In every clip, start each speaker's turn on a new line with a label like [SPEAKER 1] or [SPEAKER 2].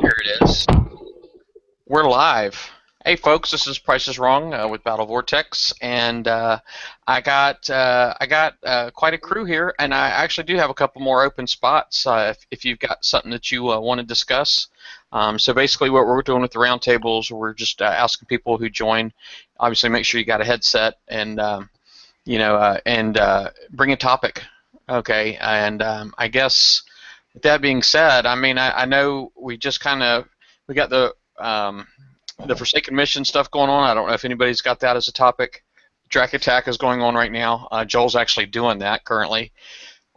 [SPEAKER 1] There it is. We're live. Hey, folks, this is Price is Wrong with Battle Vortex, and I got quite a crew here, and I actually do have a couple more open spots if you've got something that you want to discuss. So basically, what we're doing with the roundtables, we're just asking people who join. Obviously, make sure you got a headset, and bring a topic. Okay, and I guess with that being said, I mean, I know we just we got the Forsaken Mission stuff going on. I don't know if anybody's got that as a topic. Drac Attack is going on right now. Joel's actually doing that currently.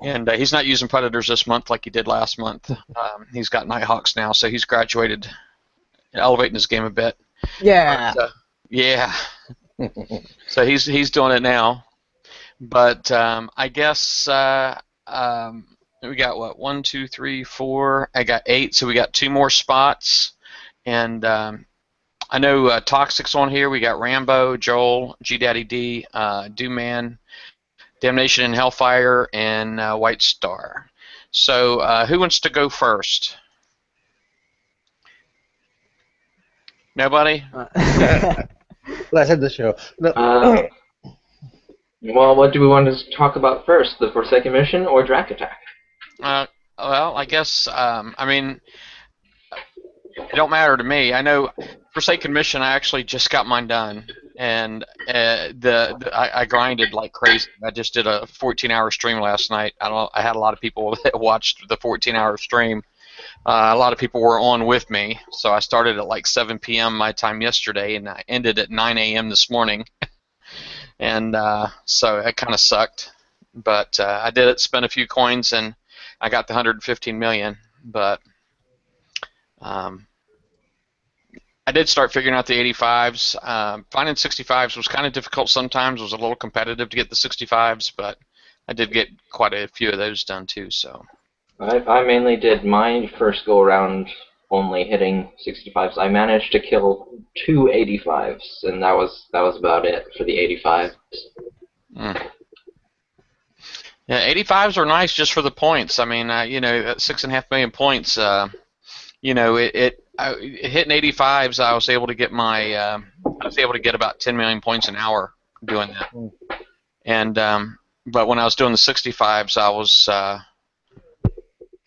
[SPEAKER 1] And he's not using Predators this month like he did last month. He's got Nighthawks now, so he's graduated, elevating his game a bit.
[SPEAKER 2] Yeah.
[SPEAKER 1] But, yeah. So he's doing it now. But I guess we got, what, 1, 2, 3, 4. I got 8, so we got 2 more spots. And I know Toxic's on here. We got Rambo, Joel, G Daddy D, Dooman, Damnation and Hellfire, and White Star. So who wants to go first? Nobody?
[SPEAKER 2] Let's end the show. No.
[SPEAKER 3] Well, what do we want to talk about first? The Forsaken Mission or Drac Attack?
[SPEAKER 1] Well, I guess, I mean, it don't matter to me. I know Forsaken Mission, I actually just got mine done, and I grinded like crazy. I just did a 14-hour stream last night. I had a lot of people that watched the 14-hour stream. A lot of people were on with me, so I started at like 7 p.m. my time yesterday, and I ended at 9 a.m. this morning. And so it kind of sucked, but I did it, spent a few coins, and I got the 115 million. But I did start figuring out the 85s. Finding 65s was kind of difficult sometimes. It was a little competitive to get the 65s, but I did get quite a few of those done too. So
[SPEAKER 3] I mainly did my first go around only hitting 65s. I managed to kill 2 85s, and that was about it for the 85s.
[SPEAKER 1] Yeah, 85s are nice just for the points. I mean, you know, at 6.5 million points, you know, hitting 85s, I was able to get about 10 million points an hour doing that. And but when I was doing the 65s, I was I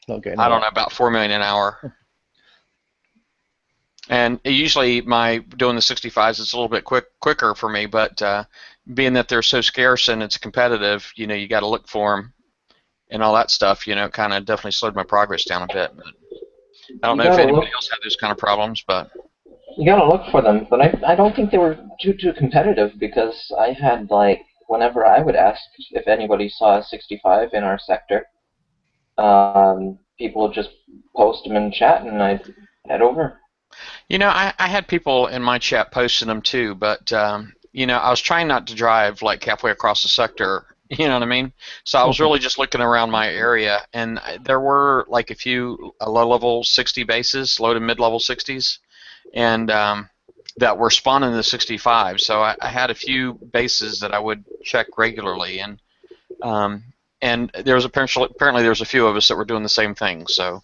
[SPEAKER 1] don't know, about 4 million an hour. And usually doing the 65s, it's a little bit quicker for me, but being that they're so scarce and it's competitive, you know, you got to look for them and all that stuff. You know, it kind of definitely slowed my progress down a bit. But I don't know if anybody else had those kind of problems, but
[SPEAKER 3] you gotta look for them. But I don't think they were too competitive, because I had, like, whenever I would ask if anybody saw a 65 in our sector, people would just post them in chat, and I'd head over.
[SPEAKER 1] You know, I had people in my chat posting them too, but you know, I was trying not to drive like halfway across the sector. You know what I mean? So I was really just looking around my area, and there were like a few low-level 60 bases, low to mid-level 60s, and that were spawning the 65. So I had a few bases that I would check regularly, and there was apparently there was a few of us that were doing the same thing. So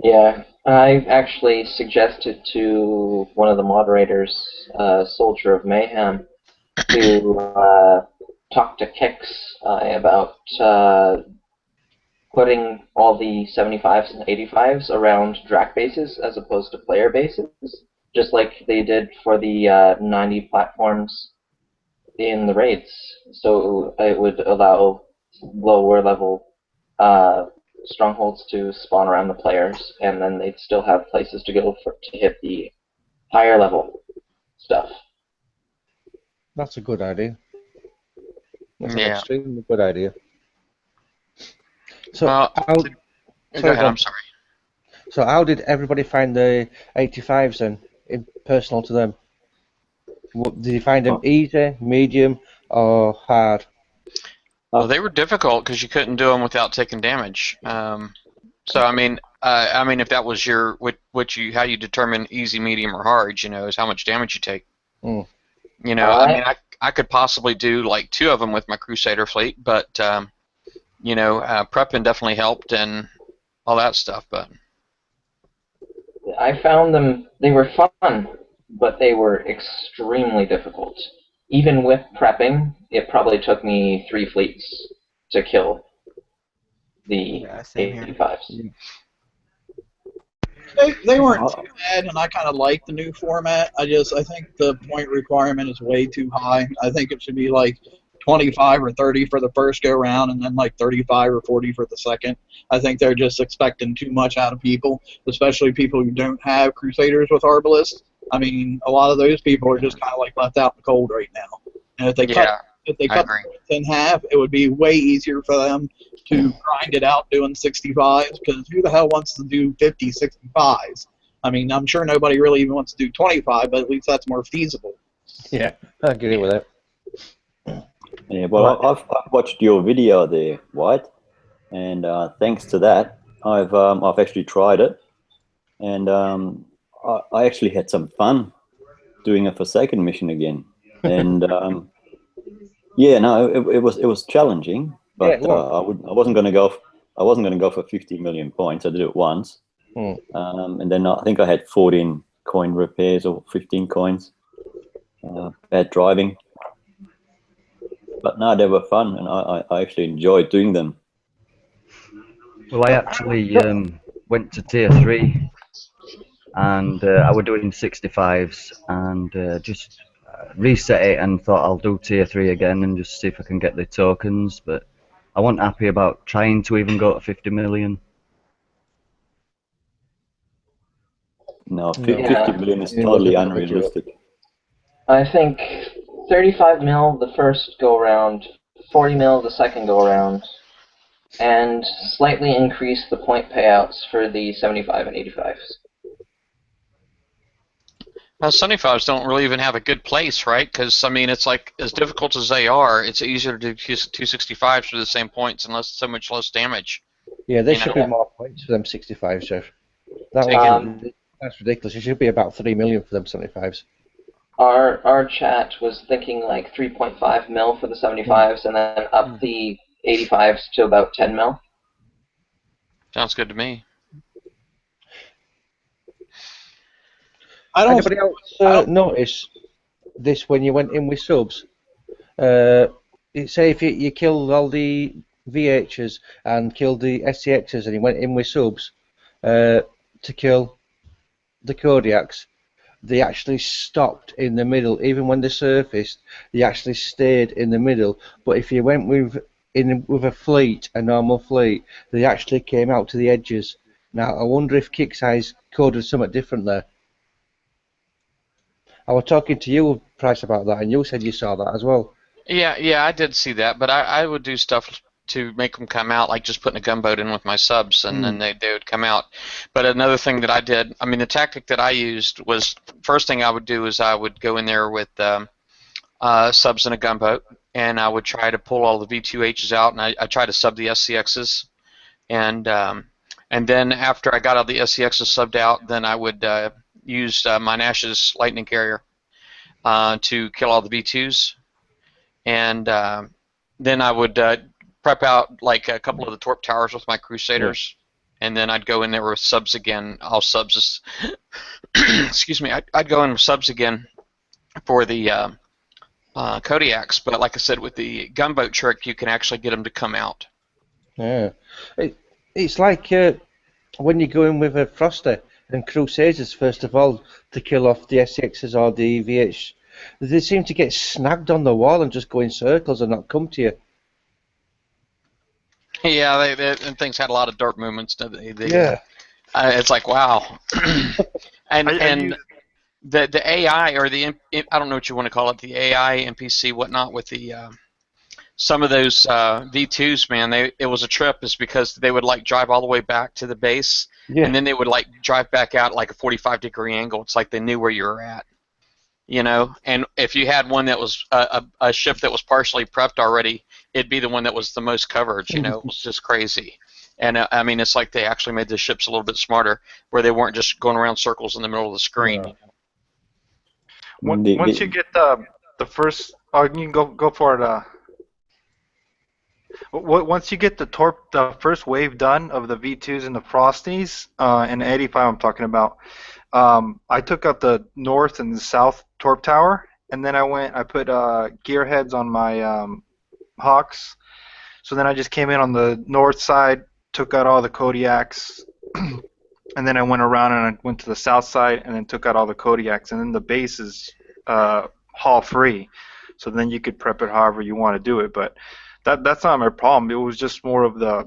[SPEAKER 3] yeah, I actually suggested to one of the moderators, Soldier of Mayhem, to talk to Kix about putting all the 75s and 85s around Drac bases as opposed to player bases, just like they did for the 90 platforms in the raids. So it would allow lower level strongholds to spawn around the players, and then they'd still have places to go to hit the higher level stuff.
[SPEAKER 2] That's a good idea. That's an
[SPEAKER 1] yeah.
[SPEAKER 2] extremely good idea. So,
[SPEAKER 1] Well,
[SPEAKER 2] go
[SPEAKER 1] ahead. I'm sorry.
[SPEAKER 2] So how did everybody find the 85s then, personal to them? Did you find them easy, medium, or hard?
[SPEAKER 1] Well, they were difficult because you couldn't do them without taking damage. So I mean, if that was how you determine easy, medium, or hard, you know, is how much damage you take. You know, I mean, I could possibly do like 2 of them with my Crusader fleet, but you know, prepping definitely helped and all that stuff. But
[SPEAKER 3] I found them, they were fun, but they were extremely difficult. Even with prepping, it probably took me 3 fleets to kill the
[SPEAKER 4] Yeah, same here.
[SPEAKER 3] 85s.
[SPEAKER 5] They weren't too bad, and I kind of like the new format. I think the point requirement is way too high. I think it should be like 25 or 30 for the first go round, and then like 35 or 40 for the second. I think they're just expecting too much out of people, especially people who don't have Crusaders with Arbalists. I mean, a lot of those people are just kind of like left out in the cold right now. And if they cut the points in half, it would be way easier for them to grind it out doing 65s, because who the hell wants to do 50 65s? I mean, I'm sure nobody really even wants to do 25, but at least that's more feasible.
[SPEAKER 2] Yeah, I agree with that.
[SPEAKER 6] Yeah, well, I've watched your video there, White, and thanks to that, I've actually tried it, and I actually had some fun doing a Forsaken mission again, and yeah, no, it was challenging, but
[SPEAKER 2] Yeah,
[SPEAKER 6] I wasn't going to go. I wasn't going to go for 50 million points. I did it once, and then I think I had 14 coin repairs or 15 coins. Bad driving. But no, they were fun, and I actually enjoyed doing them.
[SPEAKER 7] Well, I actually went to tier 3, and I was doing 65s, and just reset it and thought I'll do tier 3 again and just see if I can get the tokens, but I wasn't happy about trying to even go to 50 million.
[SPEAKER 6] No, 50 million is totally unrealistic.
[SPEAKER 3] I think 35 mil the first go around, 40 mil the second go around, and slightly increase the point payouts for the 75 and 85s.
[SPEAKER 1] Well, 75s don't really even have a good place, right? Because, I mean, it's like, as difficult as they are, it's easier to do 265s for the same points and so much less damage.
[SPEAKER 2] Yeah, there should be more points for them 65s, Jeff. That's ridiculous. It should be about 3 million for them 75s.
[SPEAKER 3] Our chat was thinking like 3.5 mil for the 75s, and then up the 85s to about 10 mil.
[SPEAKER 1] Sounds good to me.
[SPEAKER 2] Anybody else notice this when you went in with subs? Say if you killed all the VHs and killed the SCXs and you went in with subs to kill the Kodiaks, they actually stopped in the middle. Even when they surfaced, they actually stayed in the middle. But if you went with a fleet, a normal fleet, they actually came out to the edges. Now, I wonder if Kickseyes coded something different there. I was talking to you, Price, about that, and you said you saw that as well.
[SPEAKER 1] Yeah, I did see that, but I would do stuff to make them come out, like just putting a gunboat in with my subs, and then they would come out. But another thing that I did, I mean, the tactic that I used was, first thing I would do is I would go in there with subs in a gunboat, and I would try to pull all the V2Hs out, and I try to sub the SCXs, and then after I got all the SCXs subbed out, then I would use my Nash's Lightning Carrier to kill all the V2s, and then I would prep out like a couple of the Torp Towers with my Crusaders, and then I'd go in there with subs again. All subs, excuse me, I'd go in with subs again for the Kodiaks, but like I said, with the gunboat trick, you can actually get them to come out.
[SPEAKER 2] Yeah, it's like when you go in with a Froster and Crusaders, first of all, to kill off the SCXs or the VH, they seem to get snagged on the wall and just go in circles and not come to you.
[SPEAKER 1] Yeah, and things had a lot of dark movements.
[SPEAKER 2] Yeah.
[SPEAKER 1] It's like, wow. and the AI, or the, I don't know what you want to call it, the AI, NPC, whatnot, with the some of those V2s, man, it was a trip, is because they would like drive all the way back to the base, and then they would like drive back out like a 45-degree angle. It's like they knew where you were at, you know. And if you had one that was a ship that was partially prepped already, it'd be the one that was the most coverage, you know. It was just crazy. And I mean, it's like they actually made the ships a little bit smarter, where they weren't just going around circles in the middle of the screen.
[SPEAKER 4] Yeah. Once you get the first, you can go for it. Once you get the first wave done of the V2s and the Frosties, and the 85 I'm talking about, I took out the north and the south torp tower, and then I put gear heads on my Hawks. So then I just came in on the north side, took out all the Kodiaks, and then I went around and I went to the south side and then took out all the Kodiaks, and then the base is haul free. So then you could prep it however you want to do it, but that's not my problem. It was just more of the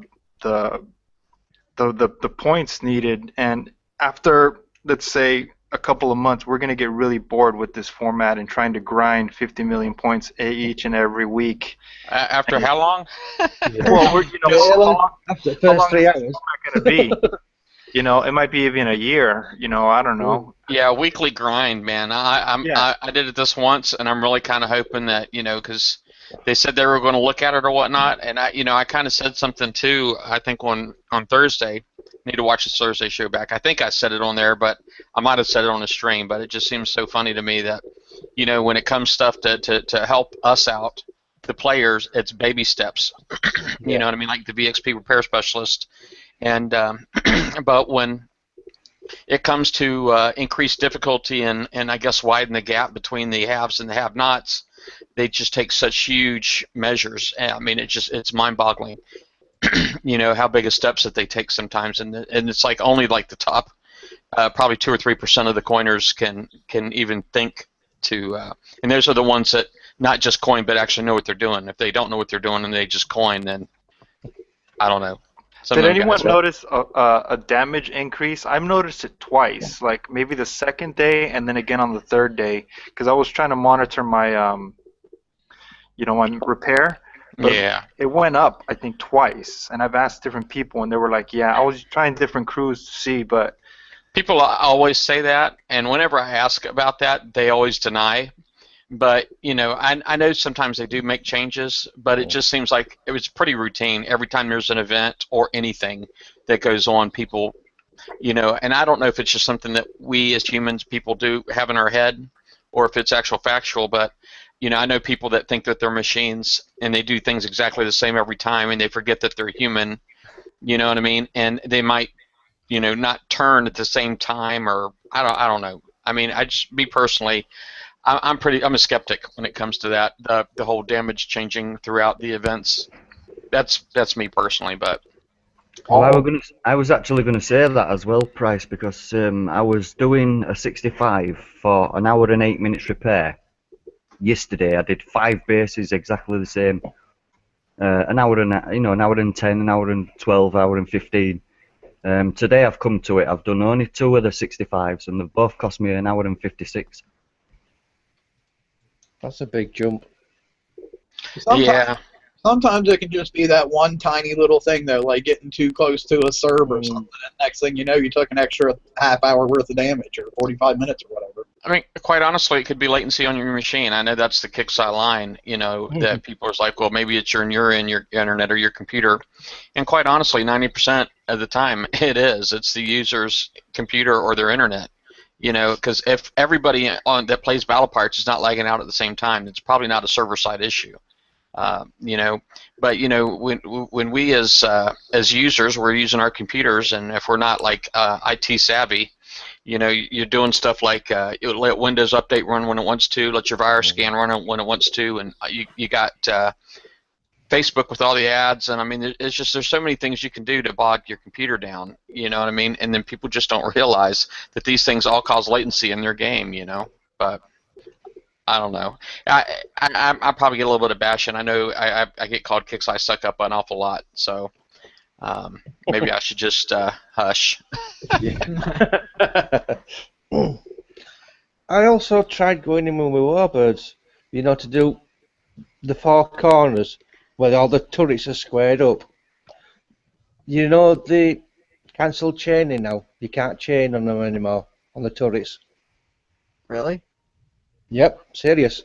[SPEAKER 4] points needed, and after, let's say, a couple of months, we're going to get really bored with this format and trying to grind 50 million points each and every week.
[SPEAKER 1] After how long?
[SPEAKER 4] Well,
[SPEAKER 2] After the
[SPEAKER 4] how long
[SPEAKER 2] first 3
[SPEAKER 4] is
[SPEAKER 2] hours.
[SPEAKER 4] this format going to be? It might be even a year. I don't know.
[SPEAKER 1] Yeah, weekly grind, man. I did it this once, and I'm really kind of hoping that, because they said they were going to look at it or whatnot, and I kind of said something too. I think on Thursday. Need to watch this Thursday show back. I think I said it on there, but I might have said it on the stream. But it just seems so funny to me that, when it comes stuff to help us out, the players, it's baby steps. You know what I mean, like the VXP repair specialist. And but when it comes to increased difficulty and I guess widen the gap between the haves and the have-nots, they just take such huge measures. I mean, it's mind-boggling. How big of steps that they take sometimes, and it's like only like the top, probably 2 or 3% of the coiners can even think to, and those are the ones that not just coin but actually know what they're doing. If they don't know what they're doing and they just coin, then I don't know.
[SPEAKER 4] Did anyone notice a damage increase? I've noticed it twice, like maybe the second day and then again on the third day, because I was trying to monitor my, my repair. But it went up, I think, twice, and I've asked different people, and they were like, "Yeah, I was trying different crews to see, but."
[SPEAKER 1] People always say that, and whenever I ask about that, they always deny. But I know sometimes they do make changes, but it just seems like it was pretty routine. Every time there's an event or anything that goes on, people, and I don't know if it's just something that we as humans, people do have in our head, or if it's actual factual, but. I know people that think that they're machines and they do things exactly the same every time and they forget that they're human, you know what I mean? And they might, not turn at the same time, or I don't know. I mean, me personally, I'm a skeptic when it comes to that, the whole damage changing throughout the events. That's me personally, but.
[SPEAKER 7] Well, I was actually going to say that as well, Price, because I was doing a 65 for an hour and 8 minutes repair. Yesterday I did 5 bases exactly the same, an hour and 10, an hour and 12, hour and 15. Today I've come to it. I've done only 2 of the 65s, and they've both cost me an hour and 56.
[SPEAKER 2] That's a big jump.
[SPEAKER 5] Sometimes it can just be that one tiny little thing, though, like getting too close to a serve or something. And next thing you know, you took an extra half hour worth of damage, or 45 minutes or whatever.
[SPEAKER 1] I mean, quite honestly, it could be latency on your machine. I know that's the kickside line, that people are like, well, maybe it's in your internet or your computer. And quite honestly, 90% of the time, it is. It's the user's computer or their internet. Because if everybody that plays Battle Parts is not lagging out at the same time, it's probably not a server-side issue. But when we as users, we're using our computers, and if we're not like IT savvy, you're doing stuff like you let Windows Update run when it wants to, let your virus scan run when it wants to, and you got Facebook with all the ads, and I mean, it's just there's so many things you can do to bog your computer down, you know what I mean? And then people just don't realize that these things all cause latency in their game, But I don't know. I probably get a little bit of bashing. I know I get called kicks I suck up an awful lot, so maybe I should just hush.
[SPEAKER 2] I also tried going in with my warbirds, to do the 4 corners where all the turrets are squared up. The cancelled chaining now. You can't chain on them anymore, on the turrets.
[SPEAKER 5] Really?
[SPEAKER 2] Yep, serious.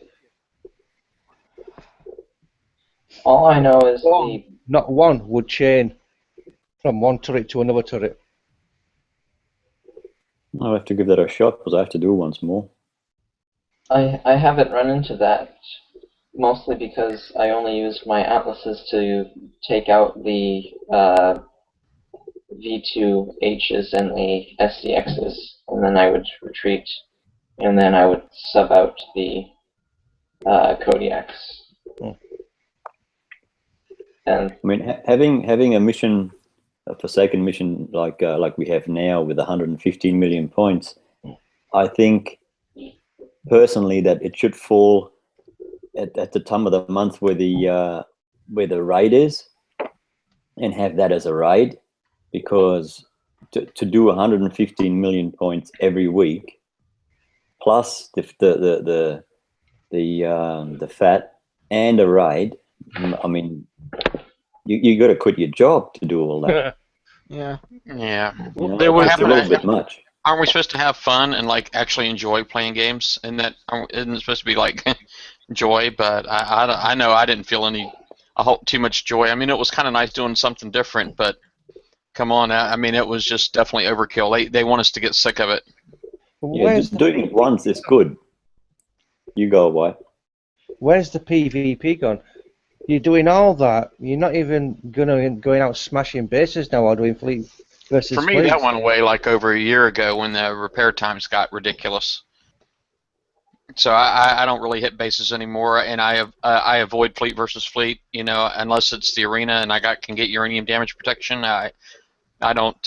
[SPEAKER 3] All I know is
[SPEAKER 2] Not one would chain from one turret to another turret.
[SPEAKER 6] I'll have to give that a shot because I have to do it once more.
[SPEAKER 3] I haven't run into that mostly because I only used my atlases to take out the V2Hs and the SCXs, and then I would retreat, and then I would sub out the Kodiaks. And
[SPEAKER 6] I mean, having a mission, a Forsaken mission like we have now with 115 million points, I think personally that it should fall at the time of the month where the raid is, and have that as a raid, because to do 115 million points every week, plus the fat and a raid, I mean, you got to quit your job to do all that.
[SPEAKER 8] Yeah.
[SPEAKER 1] Yeah.
[SPEAKER 6] You know,
[SPEAKER 1] There would
[SPEAKER 6] it's a little bit much.
[SPEAKER 1] Aren't we supposed to have fun and like actually enjoy playing games? And that isn't it supposed to be like joy? But I know I didn't feel too much joy. I mean, it was kind of nice doing something different, but come on, I mean, it was just definitely overkill. They want us to get sick of it.
[SPEAKER 6] Yeah, just doing it once is good. You go away.
[SPEAKER 2] Where's the PvP gone? You're doing all that. You're not even going out smashing bases now or doing fleet versus
[SPEAKER 1] For me,
[SPEAKER 2] fleet.
[SPEAKER 1] that went away like over a year ago when the repair times got ridiculous. So I don't really hit bases anymore, and I avoid fleet versus fleet. You know, unless it's the arena and can get uranium damage protection. I don't.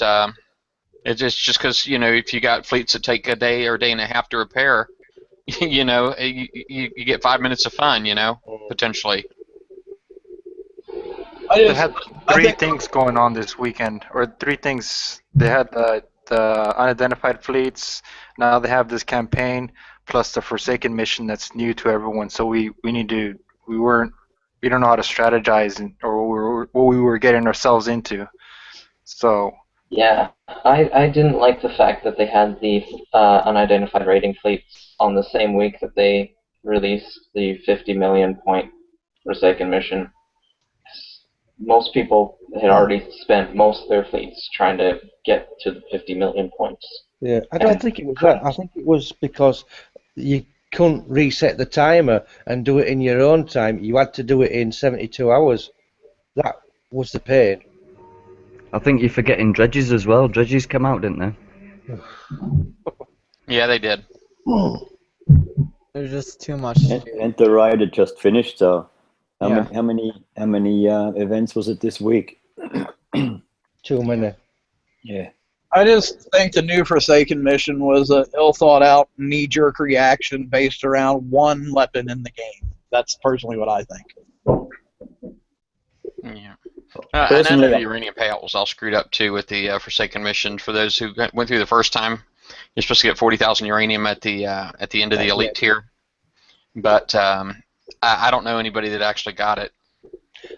[SPEAKER 1] It's just because, you know, if you got fleets that take a day or a day and a half to repair, you know, you get 5 minutes of fun. You know, potentially.
[SPEAKER 4] They had three things going on this weekend, or three things. They had the unidentified fleets. Now they have this campaign plus the Forsaken mission that's new to everyone. So we don't know how to strategize or what we were getting ourselves into. So
[SPEAKER 3] yeah, I didn't like the fact that they had the unidentified raiding fleets on the same week that they released the 50 million point Forsaken mission. Most people had already spent most of their fleets trying to get to the 50 million points.
[SPEAKER 2] Yeah, I don't think it was that. I think it was because you couldn't reset the timer and do it in your own time. You had to do it in 72 hours. That was the pain.
[SPEAKER 7] I think you're forgetting dredges as well. Dredges come out, didn't they?
[SPEAKER 1] Yeah, they did.
[SPEAKER 8] There's just too much.
[SPEAKER 6] And the ride had just finished, so
[SPEAKER 8] Yeah.
[SPEAKER 6] how many events was it this week?
[SPEAKER 2] Too many.
[SPEAKER 6] Yeah.
[SPEAKER 5] I just think the new Forsaken mission was an ill-thought-out, knee-jerk reaction based around one weapon in the game. That's personally what I think.
[SPEAKER 1] Yeah. And I know the uranium payout was all screwed up too with the Forsaken mission. For those who went through the first time, you're supposed to get 40,000 uranium at the end of the elite tier, but I don't know anybody that actually got it.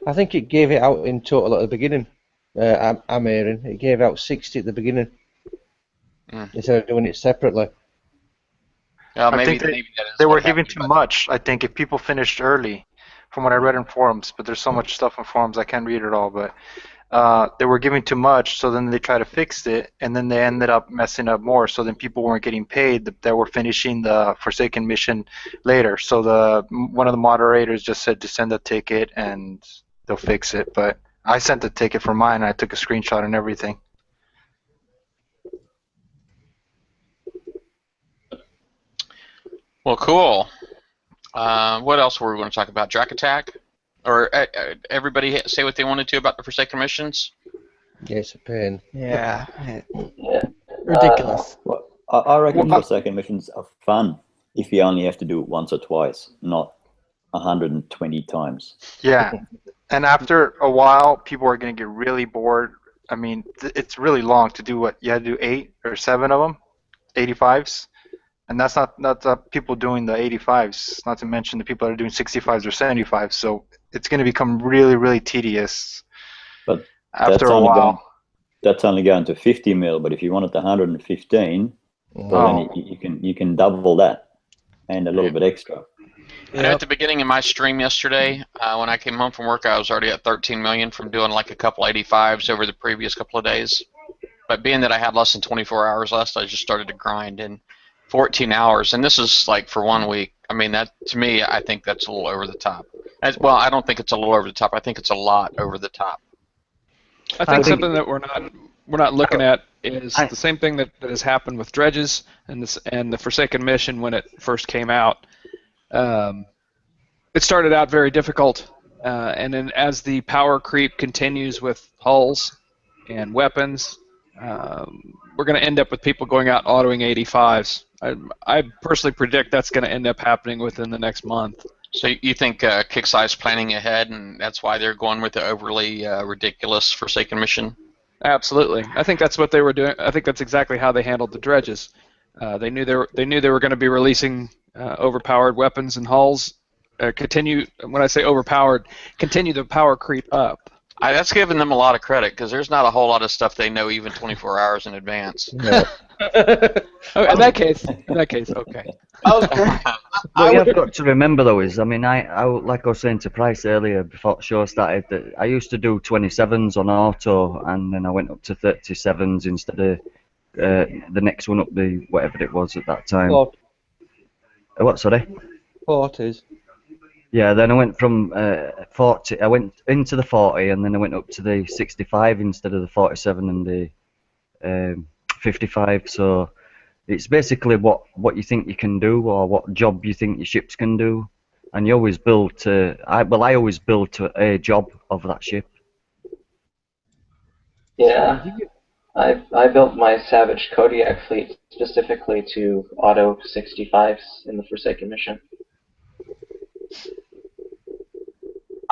[SPEAKER 2] I think it gave it out in total at the beginning. I'm hearing it gave out 60 at the beginning instead of doing it separately.
[SPEAKER 4] I think they were giving too much. I think if people finished early, from what I read in forums, but there's so much stuff in forums I can't read it all, but they were giving too much, so then they tried to fix it, and then they ended up messing up more, so then people weren't getting paid that were finishing the Forsaken mission later. So one of the moderators just said to send a ticket and they'll fix it, but I sent the ticket for mine, and I took a screenshot and everything.
[SPEAKER 1] Well, cool. What else were we going to talk about? Drac Attack? Or everybody say what they wanted to about the Forsaken missions?
[SPEAKER 2] Yeah, it's a pain.
[SPEAKER 8] Yeah.
[SPEAKER 3] Yeah.
[SPEAKER 8] Ridiculous.
[SPEAKER 6] Well, I reckon Forsaken missions are fun if you only have to do it once or twice, not 120 times.
[SPEAKER 4] Yeah, and after a while, people are going to get really bored. I mean, it's really long to do what? You had to do 8 or 7 of them, 85s. And that's not the people doing the 85s, not to mention the people that are doing 65s or 75s. So it's going to become really, really tedious
[SPEAKER 6] But
[SPEAKER 4] after a while.
[SPEAKER 6] That's only going to 50 mil, but if you wanted 115, well, then you can double that and a little bit extra.
[SPEAKER 1] And at the beginning of my stream yesterday, when I came home from work, I was already at 13 million from doing like a couple 85s over the previous couple of days. But being that I had less than 24 hours left, I just started to grind in 14 hours, and this is like for 1 week. I mean, that to me, I think that's a little over the top. Well, I don't think it's a little over the top. I think it's a lot over the top.
[SPEAKER 9] I think something that we're not looking at is the same thing that has happened with dredges and the Forsaken mission when it first came out. It started out very difficult, and then as the power creep continues with hulls and weapons, we're going to end up with people going out and autoing 85s. I personally predict that's going to end up happening within the next month.
[SPEAKER 1] So you think Kixeye is planning ahead, and that's why they're going with the overly ridiculous Forsaken mission?
[SPEAKER 9] Absolutely. I think that's what they were doing. I think that's exactly how they handled the dredges. They knew they were going to be releasing overpowered weapons and hulls. When I say overpowered, continue the power creep up.
[SPEAKER 1] That's giving them a lot of credit because there's not a whole lot of stuff they know even 24 hours in advance.
[SPEAKER 2] No.
[SPEAKER 9] In that case, okay.
[SPEAKER 7] What you have got to remember though is, I mean, I like I was saying to Price earlier before the show started, that I used to do 27s on auto, and then I went up to 37s instead of the next one up, the whatever it was at that time. What, sorry?
[SPEAKER 2] 40s.
[SPEAKER 7] Yeah, then I went from 40. I went into the 40, and then I went up to the 65 instead of the 47 and the 55. So it's basically what you think you can do, or what job you think your ships can do, and you always build to. I always build to a job of that ship.
[SPEAKER 3] Yeah, I built my Savage Kodiak fleet specifically to auto 65s in the Forsaken mission.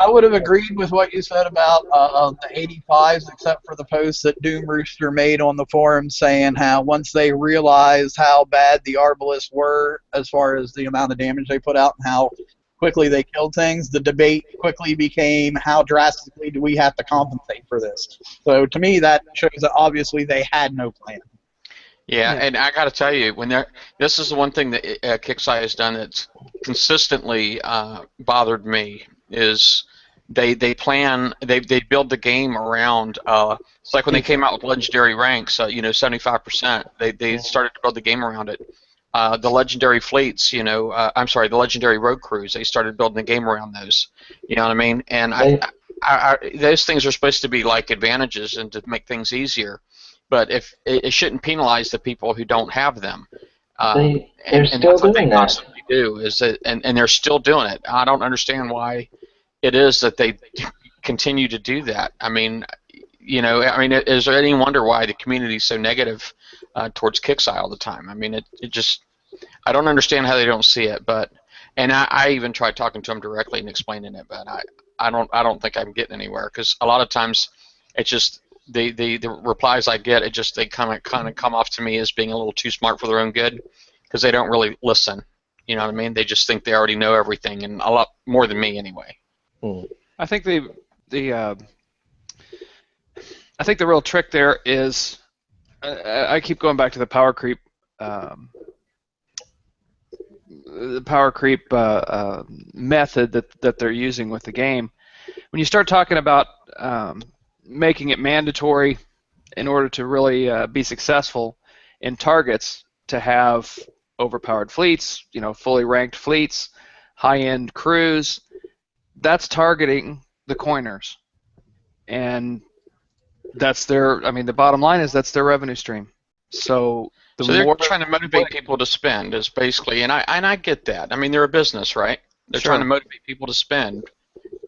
[SPEAKER 5] I would have agreed with what you said about the 85s, except for the post that Doom Rooster made on the forum saying how once they realized how bad the Arbalists were as far as the amount of damage they put out and how quickly they killed things, the debate quickly became how drastically do we have to compensate for this. So to me, that shows that obviously they had no plan.
[SPEAKER 1] Yeah, and I got to tell you, this is the one thing that Kixeye has done that's consistently bothered me is they build the game around. It's like when they came out with legendary ranks, 75%. They started to build the game around it. The legendary fleets, the legendary road crews, they started building the game around those. You know what I mean? And those things are supposed to be like advantages and to make things easier. But if it shouldn't penalize the people who don't have them.
[SPEAKER 3] They're still doing that.
[SPEAKER 1] And they're still doing it. I don't understand why it is that they continue to do that. I mean, is there any wonder why the community is so negative towards Kixeye all the time? I mean, it just, I don't understand how they don't see it. And I even tried talking to them directly and explaining it, but I don't think I'm getting anywhere because a lot of times it's just. The replies I get, they kind of come off to me as being a little too smart for their own good, because they don't really listen. You know what I mean? They just think they already know everything, and a lot more than me anyway.
[SPEAKER 9] I think I think the real trick there is, I keep going back to the power creep. The power creep method that they're using with the game. When you start talking about making it mandatory in order to really be successful in targets to have overpowered fleets, fully ranked fleets, high-end crews, that's targeting the coiners. And that's the bottom line is that's their revenue stream. So
[SPEAKER 1] they're trying to motivate people to spend is basically, and I get that. I mean, they're a business, right? They're trying to motivate people to spend.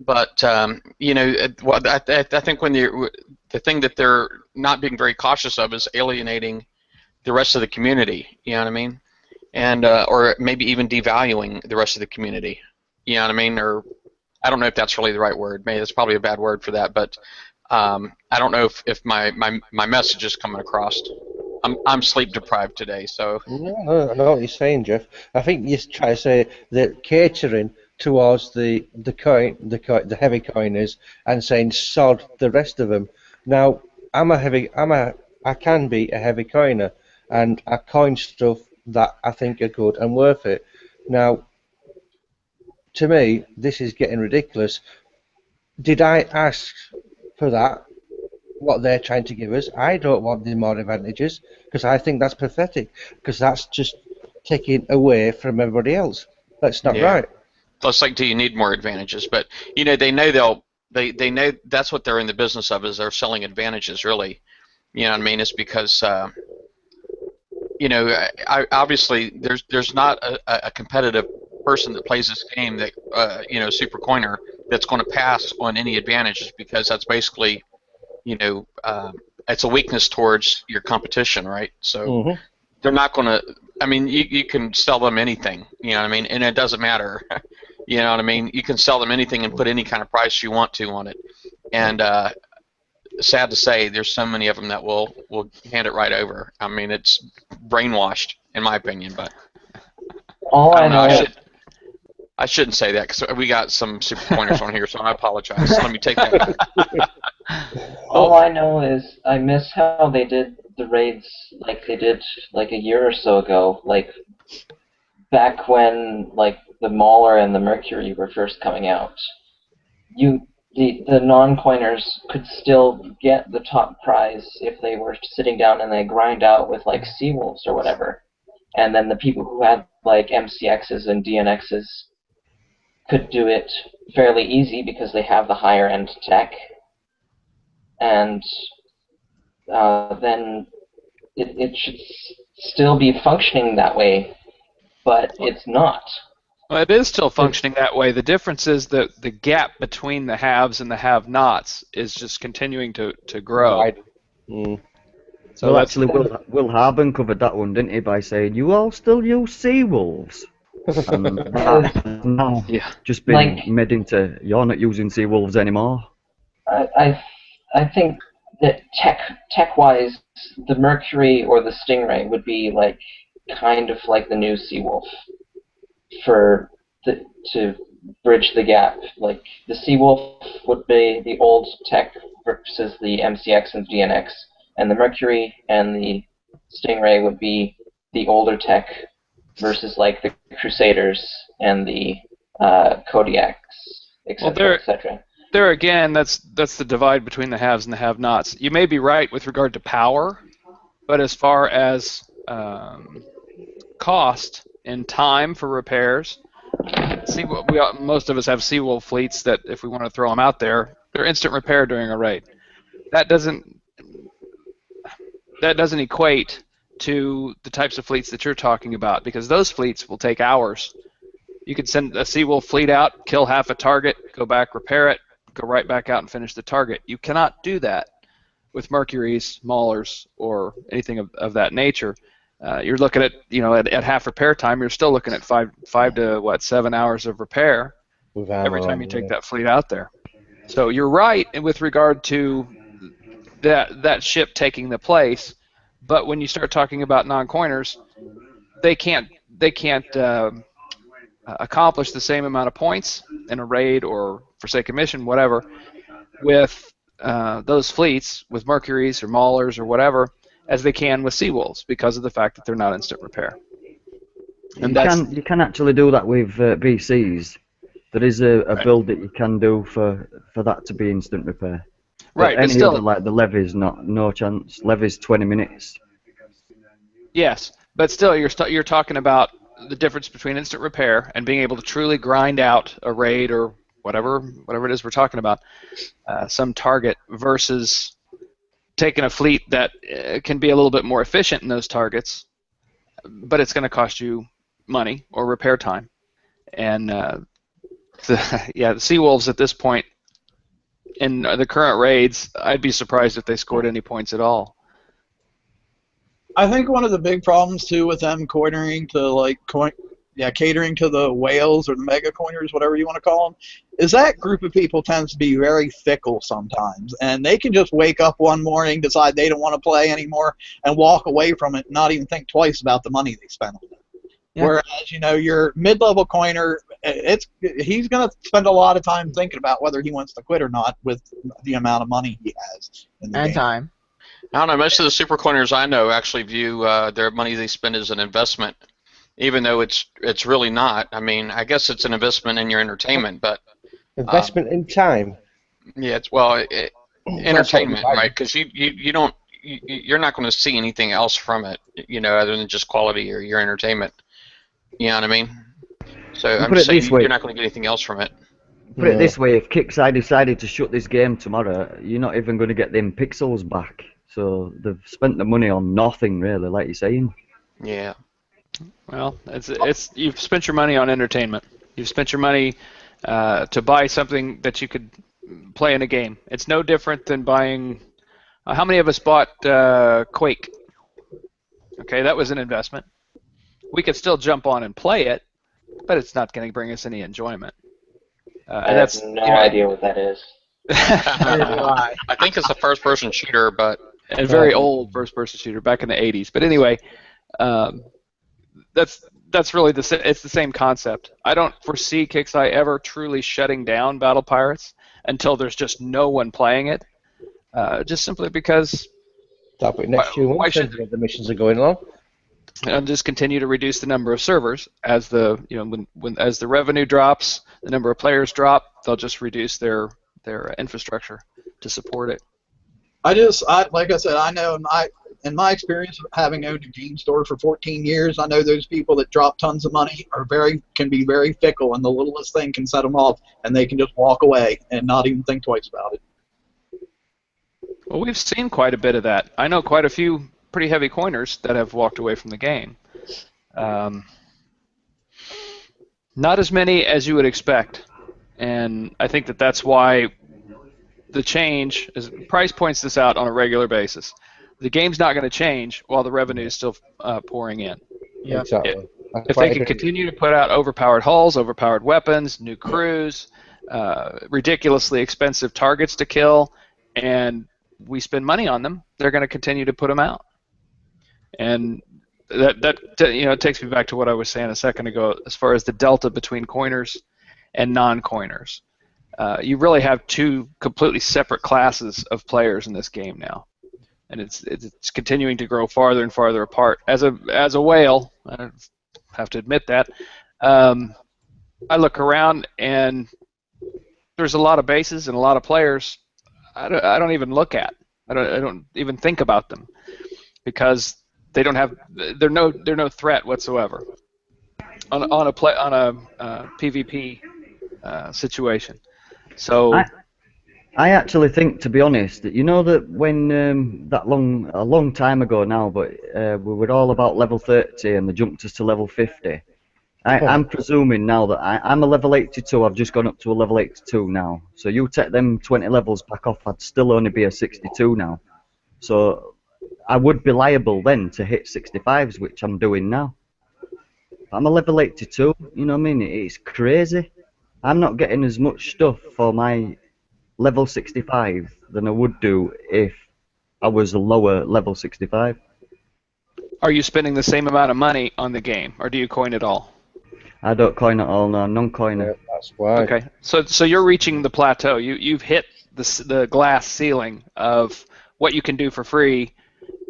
[SPEAKER 1] But I think when the thing that they're not being very cautious of is alienating the rest of the community. You know what I mean? And or maybe even devaluing the rest of the community. You know what I mean? Or I don't know if that's really the right word. Maybe that's probably a bad word for that. But I don't know if my message is coming across. I'm sleep deprived today, so.
[SPEAKER 2] No, I know what you're saying, Jeff. I think you try to say that catering towards the heavy coiners and saying sod the rest of them. Now I can be a heavy coiner, and I coin stuff that I think are good and worth it. Now, to me, this is getting ridiculous. Did I ask for that? What they're trying to give us? I don't want the more advantages because I think that's pathetic. Because that's just taking away from everybody else. That's not
[SPEAKER 1] Yeah.
[SPEAKER 2] right.
[SPEAKER 1] It's like, do you need more advantages? But they know they know that's what they're in the business of, is they're selling advantages. Really, you know what I mean? It's because obviously there's not a competitive person that plays this game that Super Coiner, that's going to pass on any advantages, because that's basically it's a weakness towards your competition, right? So they're not going to. I mean, you can sell them anything, you know what I mean, and it doesn't matter. You know what I mean? You can sell them anything and put any kind of price you want to on it. And sad to say, there's so many of them that will hand it right over. I mean, it's brainwashed, in my opinion. But
[SPEAKER 3] All
[SPEAKER 1] I
[SPEAKER 3] I
[SPEAKER 1] don't know.
[SPEAKER 3] know,
[SPEAKER 1] I shouldn't say that, because we got some super pointers on here, so I apologize. Let me take that back.
[SPEAKER 3] all I know is I miss how they did the raids like they did like a year or so ago, like back when like the Mauler and the Mercury were first coming out. The non-coiners could still get the top prize if they were sitting down and they grind out with like Seawolves or whatever. And then the people who had like MCXs and DNXs could do it fairly easy because they have the higher end tech. And then it should still be functioning that way, but it's not.
[SPEAKER 9] Well, it is still functioning that way. The difference is that the gap between the haves and the have-nots is just continuing to grow.
[SPEAKER 7] So well, actually, Will Harben covered that one, didn't he, by saying, you all still use Seawolves? And that's now just been made into, you're not using Seawolves anymore.
[SPEAKER 3] I think that tech-wise, the Mercury or the Stingray would be like kind of like the new Seawolf to bridge the gap. Like the Seawolf would be the old tech versus the MCX and DNX, and the Mercury and the Stingray would be the older tech versus like the Crusaders and the Kodiaks, etc., etc.
[SPEAKER 9] There again, that's the divide between the haves and the have-nots. You may be right with regard to power, but as far as cost and time for repairs, most of us have Seawolf fleets that, if we want to throw them out there, they're instant repair during a raid. That doesn't equate to the types of fleets that you're talking about, because those fleets will take hours. You could send a Seawolf fleet out, kill half a target, go back, repair it, go right back out and finish the target. You cannot do that with Mercuries, Maulers, or anything of that nature. You're looking at, at half repair time, you're still looking at 5 to 7 hours of repair every time you take that fleet out there. So you're right with regard to that ship taking the place, but when you start talking about non-coiners, they can't accomplish the same amount of points in a raid or Forsaken Mission, whatever, with those fleets, with Mercuries or Maulers or whatever, as they can with Seawolves, because of the fact that they're not instant repair. And
[SPEAKER 7] you can actually do that with VCs. There is a build that you can do for that to be instant repair.
[SPEAKER 9] Right,
[SPEAKER 7] but
[SPEAKER 9] any still,
[SPEAKER 7] other, like the Levy's, no chance. Levy's 20 minutes.
[SPEAKER 9] Yes, but still, you're talking about the difference between instant repair and being able to truly grind out a raid or whatever it is we're talking about, some target, versus taking a fleet that can be a little bit more efficient in those targets, but it's going to cost you money or repair time. And the Seawolves at this point in the current raids, I'd be surprised if they scored any points at all.
[SPEAKER 5] I think one of the big problems too with them catering to catering to the whales or the mega coiners, whatever you want to call them, is that group of people tends to be very fickle sometimes, and they can just wake up one morning, decide they don't want to play anymore, and walk away from it, and not even think twice about the money they spent on it. Yeah. Whereas, your mid-level coiner, he's going to spend a lot of time thinking about whether he wants to quit or not with the amount of money he has in the game.
[SPEAKER 8] Time.
[SPEAKER 1] I don't know. Most of the super coiners I know actually view their money they spend as an investment, even though it's really not. I mean, I guess it's an investment in your entertainment, but
[SPEAKER 2] investment in time.
[SPEAKER 1] Yeah, entertainment, right? Because you're not going to see anything else from it, other than just quality or your entertainment. You know what I mean? So I'm
[SPEAKER 7] put
[SPEAKER 1] just
[SPEAKER 7] it this
[SPEAKER 1] saying
[SPEAKER 7] way.
[SPEAKER 1] you're not going to get anything else from it.
[SPEAKER 7] Put it this way: if Kixeye decided to shut this game tomorrow, you're not even going to get them pixels back. So they've spent the money on nothing, really, like you're saying.
[SPEAKER 1] Yeah.
[SPEAKER 9] Well, it's you've spent your money on entertainment. You've spent your money to buy something that you could play in a game. It's no different than buying. How many of us bought Quake? Okay, that was an investment. We could still jump on and play it, but it's not going to bring us any enjoyment.
[SPEAKER 3] I have no idea what that is.
[SPEAKER 1] I think it's a first-person shooter, but
[SPEAKER 9] a very old first-person shooter back in the 80s. But anyway, that's really it's the same concept. I don't foresee Kixeye ever truly shutting down Battle Pirates until there's just no one playing it. Just simply because.
[SPEAKER 2] Stop it next few months when the missions are going along.
[SPEAKER 9] And just continue to reduce the number of servers as as the revenue drops, the number of players drop. They'll just reduce their infrastructure to support it.
[SPEAKER 5] Like I said, I know in my experience of having owned a game store for 14 years, I know those people that drop tons of money can be very fickle, and the littlest thing can set them off, and they can just walk away and not even think twice about it.
[SPEAKER 9] Well, we've seen quite a bit of that. I know quite a few pretty heavy coiners that have walked away from the game. Not as many as you would expect, and I think that's why the change is. Price points this out on a regular basis. The game's not going to change while the revenue is still pouring in.
[SPEAKER 8] Yeah,
[SPEAKER 2] exactly.
[SPEAKER 9] If they can continue to put out overpowered hulls, overpowered weapons, new crews, ridiculously expensive targets to kill, and we spend money on them, they're going to continue to put them out. And that takes me back to what I was saying a second ago as far as the delta between coiners and non-coiners. You really have two completely separate classes of players in this game now, and it's continuing to grow farther and farther apart. As a whale, I have to admit that. I look around and there's a lot of bases and a lot of players I don't even look at. I don't even think about them because they're no threat whatsoever on a PvP situation. So
[SPEAKER 7] I actually think, to be honest, that that when a long time ago now, but we were all about level 30 and they jumped us to level 50. I'm presuming now that I'm a level 82. I've just gone up to a level 82 now. So you take them 20 levels back off, I'd still only be a 62 now. So I would be liable then to hit 65s, which I'm doing now. I'm a level 82, you know what I mean? It's crazy. I'm not getting as much stuff for my level 65 than I would do if I was a lower level 65.
[SPEAKER 9] Are you spending the same amount of money on the game, or do you coin it all?
[SPEAKER 7] I don't coin at all, no, non-coiner.
[SPEAKER 2] Yeah, that's why.
[SPEAKER 9] Okay, so you're reaching the plateau. You've hit the glass ceiling of what you can do for free.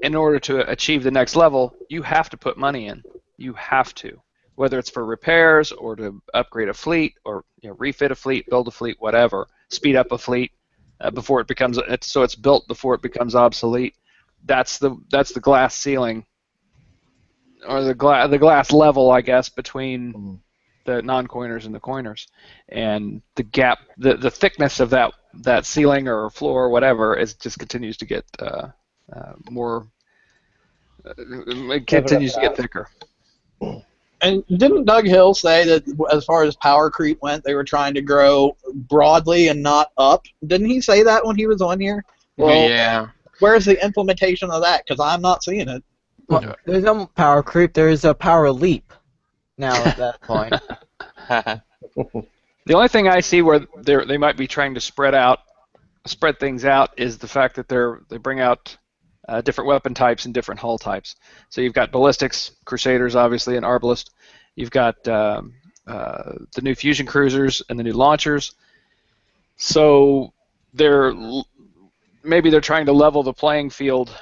[SPEAKER 9] In order to achieve the next level, you have to put money in. You have to, whether it's for repairs or to upgrade a fleet or refit a fleet, build a fleet, whatever, speed up a fleet before it becomes so it's built before it becomes obsolete. That's the glass ceiling. Or the glass level, I guess, between the non-coiners and the coiners, and the gap, the thickness of that ceiling or floor or whatever, just continues to get more. It continues to get thicker.
[SPEAKER 5] And didn't Doug Hill say that as far as power creep went, they were trying to grow broadly and not up? Didn't he say that when he was on here? Well,
[SPEAKER 1] yeah.
[SPEAKER 5] Where's the implementation of that? Because I'm not seeing it.
[SPEAKER 8] Well, there's no power creep. There's a power leap now at that point.
[SPEAKER 9] The only thing I see where they might be trying to spread things out is the fact that they bring out different weapon types and different hull types. So you've got ballistics, crusaders, obviously, and arbalist. You've got the new fusion cruisers and the new launchers. So maybe they're trying to level the playing field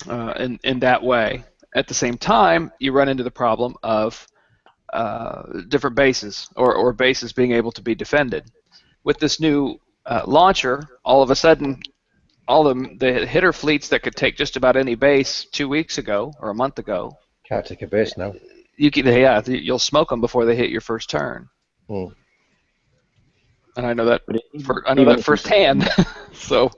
[SPEAKER 9] in that way. At the same time, you run into the problem of different bases or bases being able to be defended. With this new launcher, all of a sudden, all the hitter fleets that could take just about any base 2 weeks ago or a month ago
[SPEAKER 2] Can't take a base now.
[SPEAKER 9] you'll smoke them before they hit your first turn.
[SPEAKER 2] Hmm.
[SPEAKER 9] And I know that
[SPEAKER 6] Even if you
[SPEAKER 9] firsthand.
[SPEAKER 6] spend-
[SPEAKER 9] So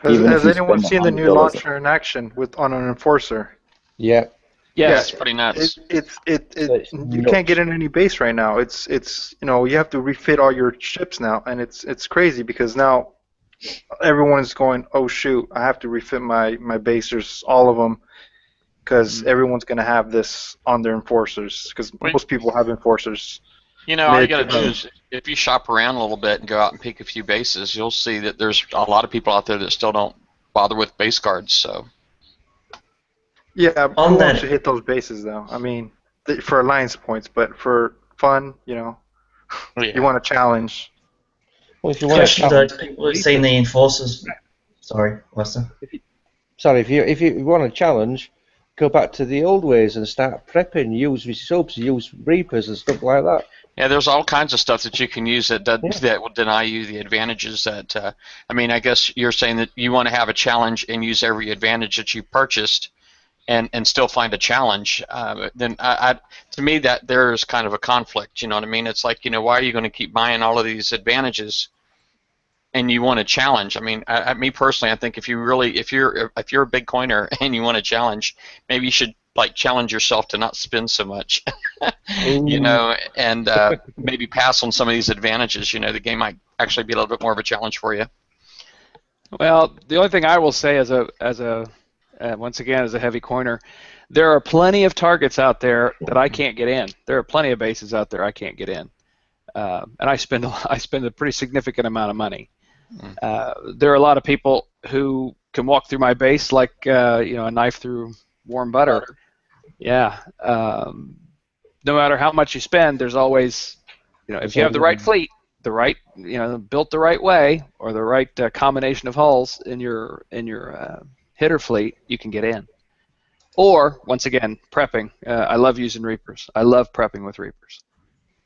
[SPEAKER 6] Even if
[SPEAKER 4] Has
[SPEAKER 6] you
[SPEAKER 4] anyone
[SPEAKER 6] spend
[SPEAKER 4] seen the new
[SPEAKER 6] $100
[SPEAKER 4] launcher in action on an enforcer?
[SPEAKER 2] Yeah.
[SPEAKER 9] yes,
[SPEAKER 1] It's pretty nuts.
[SPEAKER 2] It's
[SPEAKER 4] You can't get in any base right now. It's you have to refit all your ships now, and it's crazy because now everyone is going, oh shoot, I have to refit my basers, all of them, because everyone's gonna have this on their enforcers, because most people have enforcers.
[SPEAKER 1] All you got to do is, if you shop around a little bit and go out and pick a few bases, you'll see that there's a lot of people out there that still don't bother with base guards. So
[SPEAKER 4] Yeah,
[SPEAKER 10] On
[SPEAKER 4] who
[SPEAKER 10] that-
[SPEAKER 4] wants to hit those bases though? I mean, for alliance points, but for fun, you want to challenge.
[SPEAKER 2] Well, if you want
[SPEAKER 10] Question
[SPEAKER 2] to
[SPEAKER 10] though, people have seen the enforcers. Sorry, Weston.
[SPEAKER 2] Sorry, if you want to challenge, go back to the old ways and start prepping. Use subs, use reapers and stuff like that.
[SPEAKER 1] yeah, there's all kinds of stuff that you can use that will deny you the advantages that. I guess you're saying that you want to have a challenge and use every advantage that you purchased, and still find a challenge. Then to me that there's kind of a conflict. You know what I mean? It's like, why are you going to keep buying all of these advantages and you want to challenge? I mean, me personally, I think if you're a big coiner and you want to challenge, maybe you should challenge yourself to not spend so much, and maybe pass on some of these advantages. The game might actually be a little bit more of a challenge for you.
[SPEAKER 9] well, the only thing I will say once again as a heavy coiner, there are plenty of targets out there that I can't get in. There are plenty of bases out there I can't get in, and I spend a pretty significant amount of money. There are a lot of people who can walk through my base like a knife through warm butter. Yeah. No matter how much you spend, there's always, if you have the right fleet, built the right way, or the right combination of hulls in your hitter fleet, you can get in. Or once again, prepping. I love using reapers. I love prepping with reapers.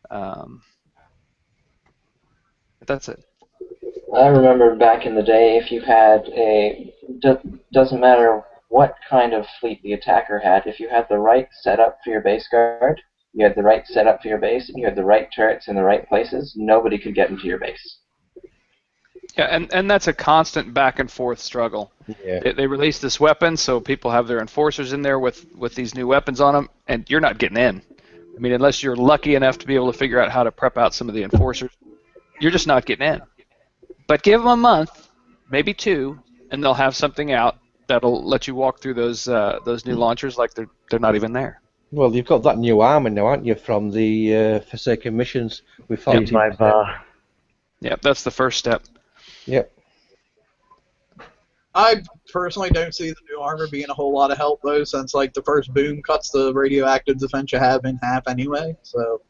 [SPEAKER 9] But that's it.
[SPEAKER 3] I remember back in the day, if you had doesn't matter what kind of fleet the attacker had, if you had the right setup for your base guard, you had the right setup for your base, and you had the right turrets in the right places, nobody could get into your base.
[SPEAKER 9] Yeah, and that's a constant back and forth struggle.
[SPEAKER 2] Yeah.
[SPEAKER 9] They released this weapon, so people have their enforcers in there with these new weapons on them, and you're not getting in. I mean, unless you're lucky enough to be able to figure out how to prep out some of the enforcers, you're just not getting in. But give them a month, maybe two, and they'll have something out that'll let you walk through those new launchers like they're not even there.
[SPEAKER 2] Well, you've got that new armor now, haven't you, from the Forsaken missions with 40%.
[SPEAKER 7] bar.
[SPEAKER 9] Yep, that's the first step.
[SPEAKER 2] Yep.
[SPEAKER 5] I personally don't see the new armor being a whole lot of help, though, since the first boom cuts the radioactive defense you have in half anyway. So.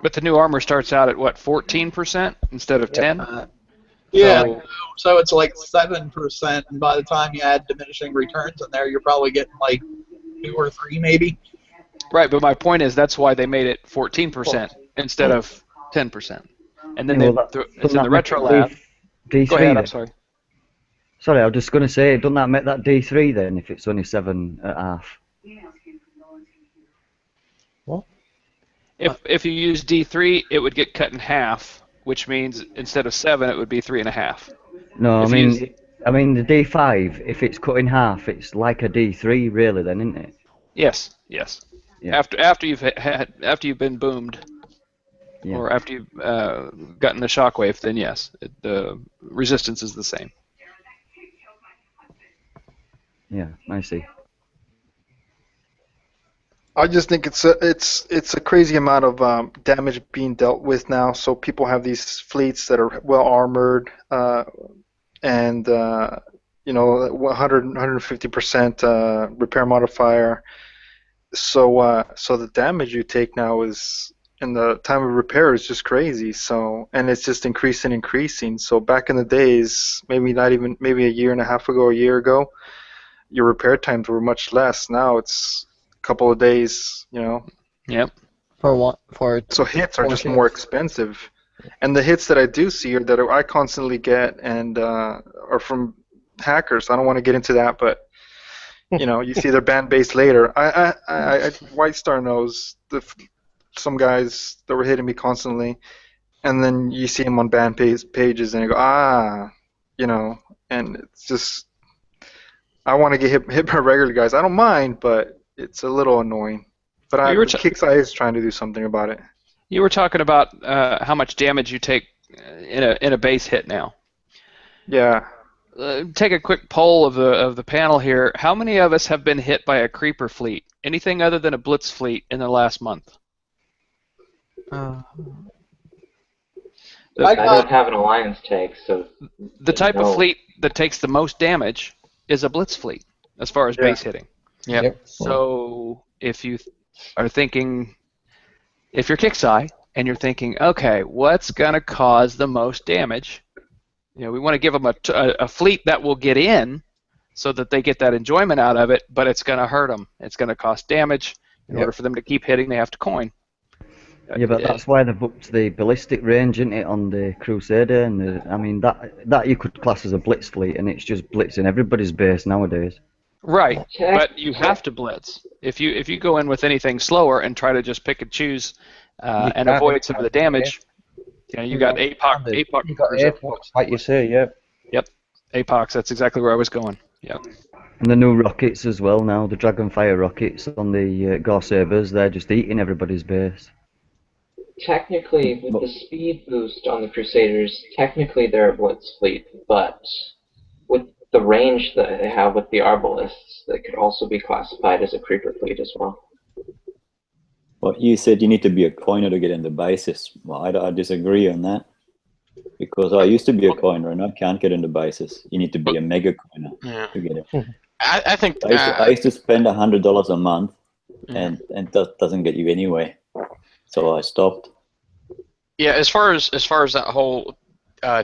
[SPEAKER 9] But the new armor starts out at what, 14% instead of 10?
[SPEAKER 5] Yeah, so it's 7%, and by the time you add diminishing returns in there, you're probably getting 2 or 3 maybe.
[SPEAKER 9] Right, but my point is that's why they made it 14% instead of 10%. And then it's in the retro lab.
[SPEAKER 7] D3
[SPEAKER 9] Go ahead,
[SPEAKER 7] then?
[SPEAKER 9] I'm sorry.
[SPEAKER 7] Sorry, I was just going to say, doesn't that make that D3 then if it's only 7.5?
[SPEAKER 2] What?
[SPEAKER 9] If you use D3, it would get cut in half, which means instead of 7, it would be 3.5.
[SPEAKER 7] No, I mean the D5. If it's cut in half, it's like a D3, really, then, isn't it?
[SPEAKER 9] Yes.
[SPEAKER 7] Yeah.
[SPEAKER 9] After you've been boomed,
[SPEAKER 7] Yeah.
[SPEAKER 9] or after you've gotten the shockwave, then yes, the resistance is the same.
[SPEAKER 7] Yeah, I see.
[SPEAKER 4] I just think it's a crazy amount of damage being dealt with now. So people have these fleets that are well armored, and 150% repair modifier. So the damage you take now is, in the time of repair, is just crazy. So, and it's just increasing. So back in the days, maybe a year and a half ago, a year ago, your repair times were much less. Now it's couple of days,
[SPEAKER 9] Yep.
[SPEAKER 4] So hits are just more expensive, and the hits that I do see or that I constantly get and are from hackers. I don't want to get into that, but You see their band base later. White Star knows some guys that were hitting me constantly, and then you see them on band pages, and you go, and it's just, I want to get hit by regular guys. I don't mind, but it's a little annoying. But Kixeye is trying to do something about it.
[SPEAKER 9] You were talking about how much damage you take in a base hit now.
[SPEAKER 4] Yeah.
[SPEAKER 9] Take a quick poll of the panel here. How many of us have been hit by a creeper fleet? Anything other than a blitz fleet in the last month?
[SPEAKER 3] I don't have an alliance take, so
[SPEAKER 9] the type of fleet that takes the most damage is a blitz fleet, as far as base hitting.
[SPEAKER 1] Yep.
[SPEAKER 9] So if you are thinking, if you're Kixeye and you're thinking, okay, what's gonna cause the most damage? We want to give them a fleet that will get in, so that they get that enjoyment out of it, but it's gonna hurt them. It's gonna cost damage. In order for them to keep hitting, they have to coin.
[SPEAKER 7] Yeah, but that's why they've upped the ballistic range, isn't it, on the Crusader? And I mean, that you could class as a blitz fleet, and it's just blitzing everybody's base nowadays.
[SPEAKER 9] Right, but you have to blitz. If you go in with anything slower and try to just pick and choose and avoid some of the damage, you got APOC.
[SPEAKER 2] You got APOC, like you say, yeah.
[SPEAKER 9] Yep, APOCs. That's exactly where I was going. Yep.
[SPEAKER 7] And the new rockets as well now, the Dragonfire rockets on the Gore Sabers, they're just eating everybody's base.
[SPEAKER 3] Technically, with the speed boost on the Crusaders, technically they're a blitz fleet, but with the range that they have with the Arbalists, they could also be classified as a creeper fleet as well.
[SPEAKER 6] Well, you said you need to be a coiner to get into bases. Well, I disagree on that. Because I used to be a coiner and I can't get into bases. You need to be a mega coiner to get it.
[SPEAKER 1] I think
[SPEAKER 6] I used to spend $100 a month, and that doesn't get you anywhere. So I stopped.
[SPEAKER 1] Yeah, as far as that whole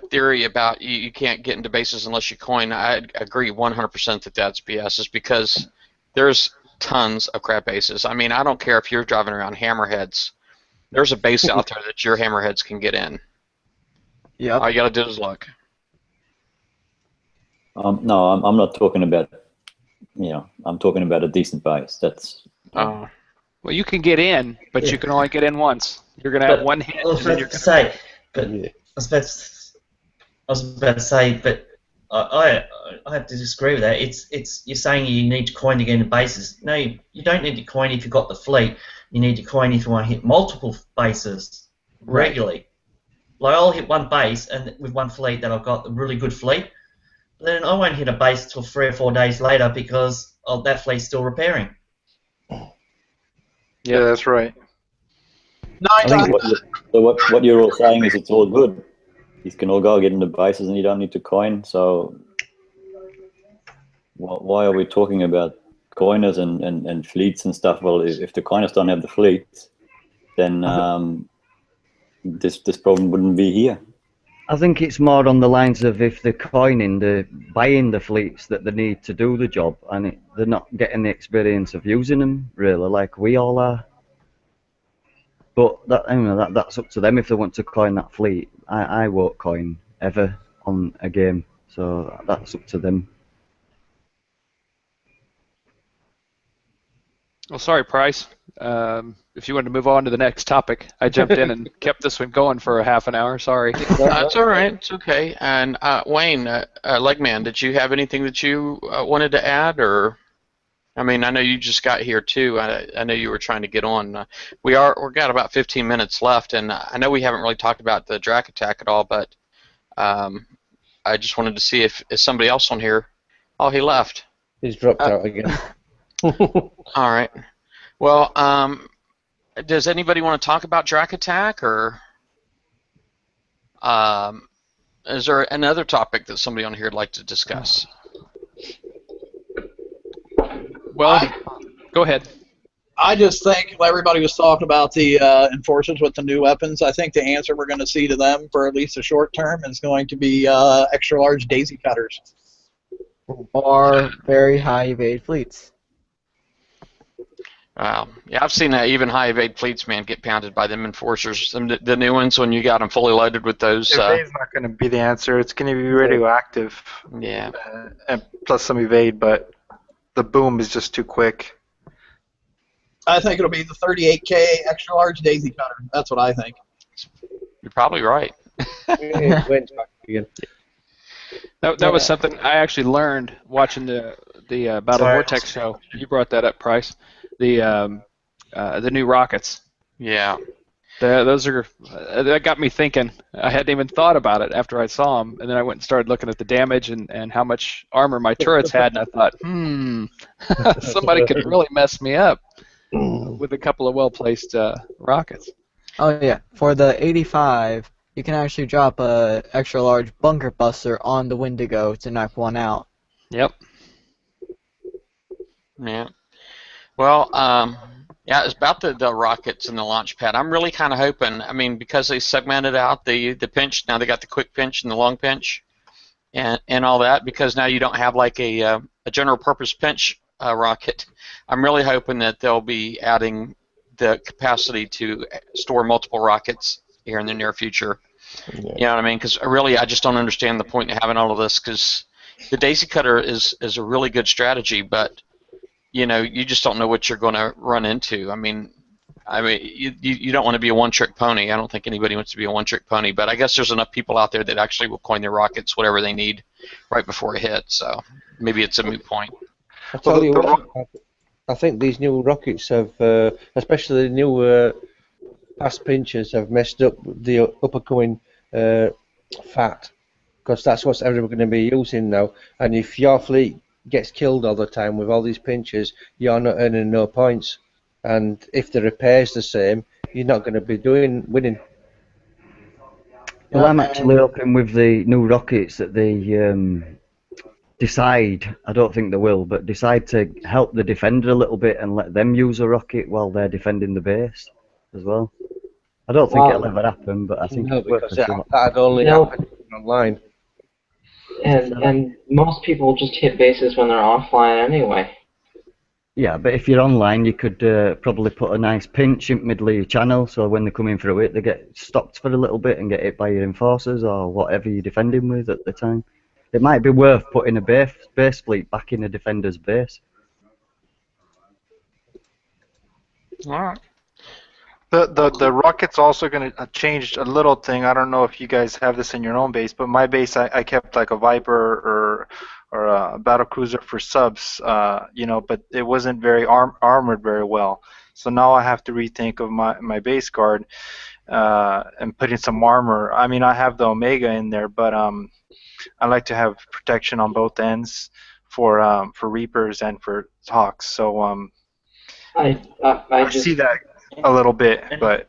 [SPEAKER 1] theory about you can't get into bases unless you coin, I agree 100% that that's BS. Is because there's tons of crap bases. I mean, I don't care if you're driving around hammerheads. There's a base out there that your hammerheads can get in.
[SPEAKER 8] Yeah.
[SPEAKER 1] All you gotta do is look.
[SPEAKER 6] No, I'm not talking about. I'm talking about a decent base. That's.
[SPEAKER 9] Well, you can get in, but you can only get in once. You're gonna have one hit.
[SPEAKER 10] I was about to say, but I was about to say, but I have to disagree with that. It's you're saying you need to coin to get into bases. No, you don't need to coin if you've got the fleet. You need to coin if you want to hit multiple bases regularly. Like I'll hit one base and with one fleet that I've got a really good fleet. Then I won't hit a base till 3 or 4 days later because that fleet's still repairing.
[SPEAKER 4] Yeah, that's right.
[SPEAKER 6] I think what you're all saying is it's all good. You can all go get into bases and you don't need to coin. So why are we talking about coiners and fleets and stuff? Well, if the coiners don't have the fleets, then this problem wouldn't be here.
[SPEAKER 7] I think it's more on the lines of if they're coining, they're buying the fleets that they need to do the job, and they're not getting the experience of using them, really, like we all are. But that's up to them if they want to coin that fleet. I won't coin ever on a game, so that's up to them.
[SPEAKER 9] Well, sorry, Price. If you wanted to move on to the next topic, I jumped in and kept this one going for a half an hour. Sorry.
[SPEAKER 1] That's all right. It's okay. And Wayne, Legman, did you have anything that you wanted to add, or? I mean, I know you just got here too. I know you were trying to get on. We've got about 15 minutes left, and I know we haven't really talked about the Drac Attack at all, but I just wanted to see if somebody else on here. Oh, he left.
[SPEAKER 2] He's dropped out again.
[SPEAKER 1] All right. Well, does anybody want to talk about Drac Attack, or is there another topic that somebody on here would like to discuss?
[SPEAKER 9] Well, go ahead.
[SPEAKER 5] I just think everybody was talking about the enforcers with the new weapons. I think the answer we're going to see to them for at least a short term is going to be extra large daisy cutters.
[SPEAKER 8] Or very high evade fleets.
[SPEAKER 1] Wow. Yeah, I've seen that even high evade fleets, man, get pounded by them enforcers. The new ones when you got them fully loaded with those.
[SPEAKER 4] Evade's not going to be the answer. It's going to be radioactive.
[SPEAKER 1] Yeah.
[SPEAKER 4] And plus some evade, but the boom is just too quick.
[SPEAKER 5] I think it'll be the 38K extra large daisy cutter. That's what I think.
[SPEAKER 1] You're probably right.
[SPEAKER 2] It went back again.
[SPEAKER 9] That was something I actually learned watching the Battle
[SPEAKER 10] Sorry.
[SPEAKER 9] Vortex show. You brought that up, Price. The new rockets.
[SPEAKER 1] Yeah.
[SPEAKER 9] Those are that got me thinking. I hadn't even thought about it after I saw them, and then I went and started looking at the damage and how much armor my turrets had, and I thought, somebody could really mess me up with a couple of well-placed rockets.
[SPEAKER 8] Oh yeah, for the 85, you can actually drop a extra large bunker buster on the Wendigo to knock one out.
[SPEAKER 9] Yep.
[SPEAKER 1] Yeah. Well, yeah, it's about the rockets and the launch pad. I'm really kind of hoping, I mean, because they segmented out the pinch, now they got the quick pinch and the long pinch and all that, because now you don't have like a general purpose pinch rocket. I'm really hoping that they'll be adding the capacity to store multiple rockets here in the near future. Yeah. You know what I mean? Because really, I just don't understand the point in having all of this, because the daisy cutter is a really good strategy, but you know, you just don't know what you're going to run into. I mean, you don't want to be a one-trick pony. I don't think anybody wants to be a one-trick pony, but I guess there's enough people out there that actually will coin their rockets whatever they need right before it hits. So maybe it's a moot point.
[SPEAKER 2] I tell you what, I think these new rockets have, especially the new fast pinchers, have messed up the up-and-coming fat, because that's what everyone's going to be using now. And if your fleet gets killed all the time with all these pinchers, you're not earning no points. And if the repair's the same, you're not going to be winning.
[SPEAKER 7] Well, I'm actually hoping with the new rockets that they decide, I don't think they will, but decide to help the defender a little bit and let them use a rocket while they're defending the base as well. I don't think it'll ever happen, but I think it's worth a shot.
[SPEAKER 2] That'd only happen online.
[SPEAKER 3] And most people just hit bases when they're offline anyway.
[SPEAKER 7] Yeah, but if you're online, you could probably put a nice pinch in the middle of your channel, so when they're coming through it, they get stopped for a little bit and get hit by your enforcers or whatever you're defending with at the time. It might be worth putting a base fleet back in a defender's base.
[SPEAKER 1] All right.
[SPEAKER 4] The rocket's also going to change a little thing. I don't know if you guys have this in your own base, but my base, I kept like a Viper or a battle cruiser for subs, you know, but it wasn't very armored very well. So now I have to rethink of my base guard and put in some armor. I mean, I have the Omega in there, but I like to have protection on both ends for Reapers and for Hawks. So I see that a little bit, but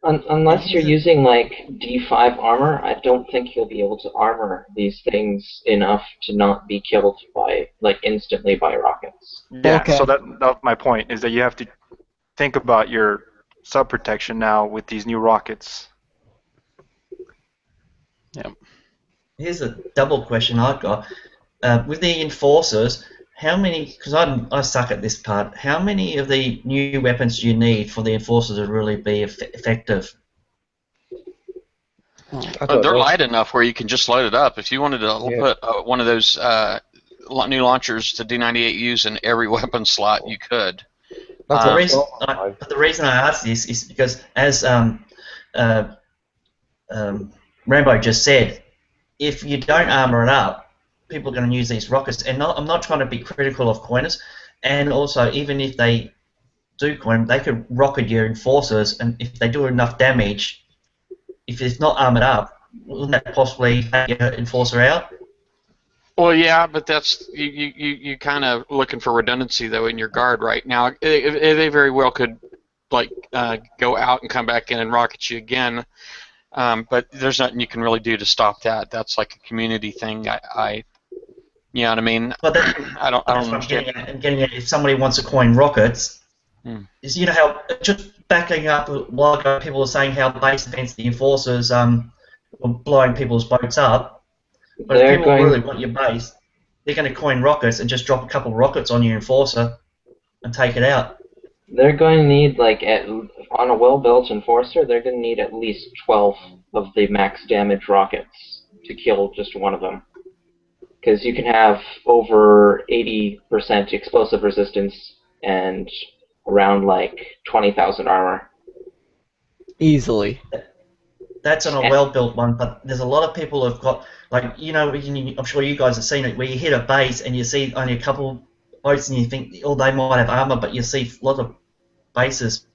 [SPEAKER 3] unless you're using like D5 armor, I don't think you'll be able to armor these things enough to not be killed by instantly by rockets.
[SPEAKER 4] Yeah, okay. So that's my point, is that you have to think about your sub protection now with these new rockets.
[SPEAKER 9] Yeah.
[SPEAKER 10] Here's a double question I've got. With the enforcers, how many, because I suck at this part, how many of the new weapons do you need for the enforcers to really be effective?
[SPEAKER 1] They're light enough where you can just load it up. If you wanted to put one of those new launchers to D98Us in every weapon slot, you could.
[SPEAKER 10] The reason I ask this is because, as Rambo just said, if you don't armor it up, people are going to use these rockets. And I'm not trying to be critical of coiners, and also even if they do coin, they could rocket your enforcers, and if they do enough damage, if it's not armored up, wouldn't that possibly take your enforcer out?
[SPEAKER 1] Well, yeah, but that's you kind of looking for redundancy though in your guard right now. They very well could go out and come back in and rocket you again, but there's nothing you can really do to stop that. That's like a community thing. You know what I mean?
[SPEAKER 10] But
[SPEAKER 1] I don't understand.
[SPEAKER 10] I'm getting at if somebody wants to coin rockets, is you know how just backing up a while ago, people were saying how base defense the enforcers were blowing people's boats up. But if people really want your base, they're going to coin rockets and just drop a couple of rockets on your enforcer and take it out.
[SPEAKER 3] They're going to need, on a well-built enforcer, they're going to need at least 12 of the max damage rockets to kill just one of them. because you can have over 80% explosive resistance and around like 20,000 armor.
[SPEAKER 8] Easily.
[SPEAKER 10] That's on a well-built one, but there's a lot of people who've got, like, I'm sure you guys have seen it, where you hit a base and you see only a couple boats and you think, oh, they might have armor, but you see a lot of bases.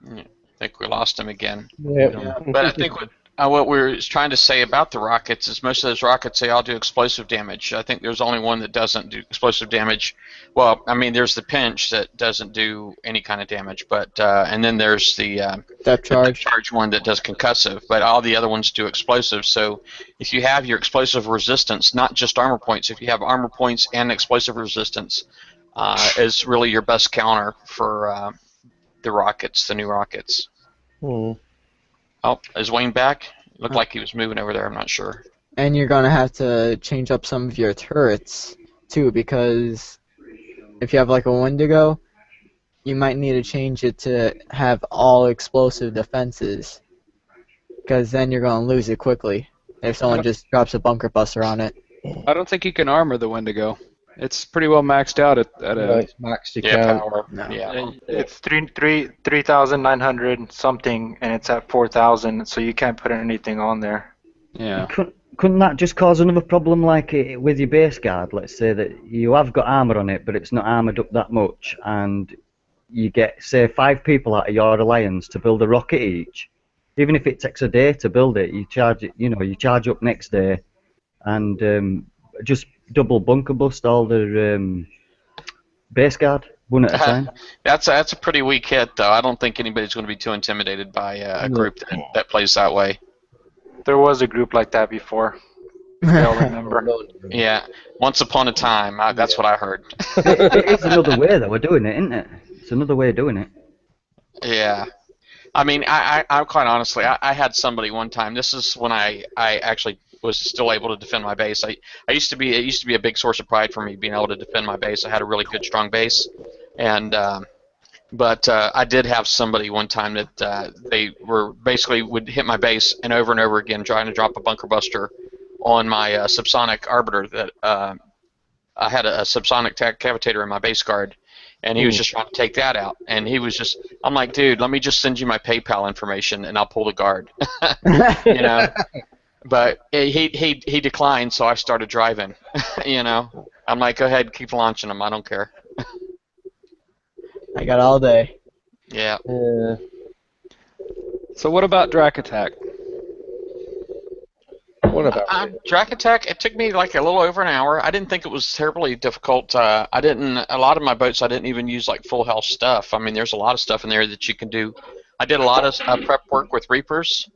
[SPEAKER 1] I think we lost him again.
[SPEAKER 2] Yeah.
[SPEAKER 1] But I think what we're trying to say about the rockets is most of those rockets, they all do explosive damage. I think there's only one that doesn't do explosive damage. Well, I mean, there's the pinch that doesn't do any kind of damage, but and then there's the
[SPEAKER 8] Depth charge.
[SPEAKER 1] one that does concussive, but all the other ones do explosive. So if you have your explosive resistance, not just armor points, if you have armor points and explosive resistance, is really your best counter for the rockets, the new rockets.
[SPEAKER 2] Hmm.
[SPEAKER 1] Oh, is Wayne back? Looked like he was moving over there. I'm not sure.
[SPEAKER 8] And you're gonna have to change up some of your turrets too, because if you have like a Wendigo, you might need to change it to have all explosive defenses, because then you're gonna lose it quickly if someone just drops a bunker buster on it.
[SPEAKER 9] I don't think you can armor the Wendigo. It's pretty well maxed out at
[SPEAKER 2] No,
[SPEAKER 9] a.
[SPEAKER 2] it's maxed. You can't.
[SPEAKER 1] Power.
[SPEAKER 8] No.
[SPEAKER 1] Yeah.
[SPEAKER 4] It's 3,900 something, and it's at 4,000, so you can't put anything on there.
[SPEAKER 9] Yeah.
[SPEAKER 7] Couldn't that just cause another problem, like with your base guard? Let's say that you have got armor on it, but it's not armored up that much, and you get, say, 5 people out of your alliance to build a rocket each. Even if it takes a day to build it, you charge it. You charge up next day, and just double bunker bust all their base guard one at a time.
[SPEAKER 1] That's a pretty weak hit, though. I don't think anybody's going to be too intimidated by a group that plays that way.
[SPEAKER 4] There was a group like that before. I'll remember.
[SPEAKER 1] Yeah, once upon a time. That's what I heard.
[SPEAKER 7] It's another way that we're doing it, isn't it? It's another way of doing it.
[SPEAKER 1] Yeah. I mean, I quite honestly, I had somebody one time. This is when I actually was still able to defend my base. It used to be a big source of pride for me being able to defend my base. I had a really good, strong base, and but I did have somebody one time that they were basically would hit my base and over again trying to drop a bunker buster on my subsonic arbiter. That I had a subsonic cavitator in my base guard. And he was just trying to take that out. And he was just, I'm like, dude, let me just send you my PayPal information and I'll pull the guard. But he declined, so I started driving. I'm like, go ahead, keep launching them. I don't care.
[SPEAKER 8] I got all day.
[SPEAKER 1] Yeah.
[SPEAKER 9] So what about Drac Attack?
[SPEAKER 2] What about
[SPEAKER 1] Drac Attack? It took me like a little over an hour. I didn't think it was terribly difficult. A lot of my boats I didn't even use like full health stuff. I mean, there's a lot of stuff in there that you can do. I did a lot of prep work with Reapers.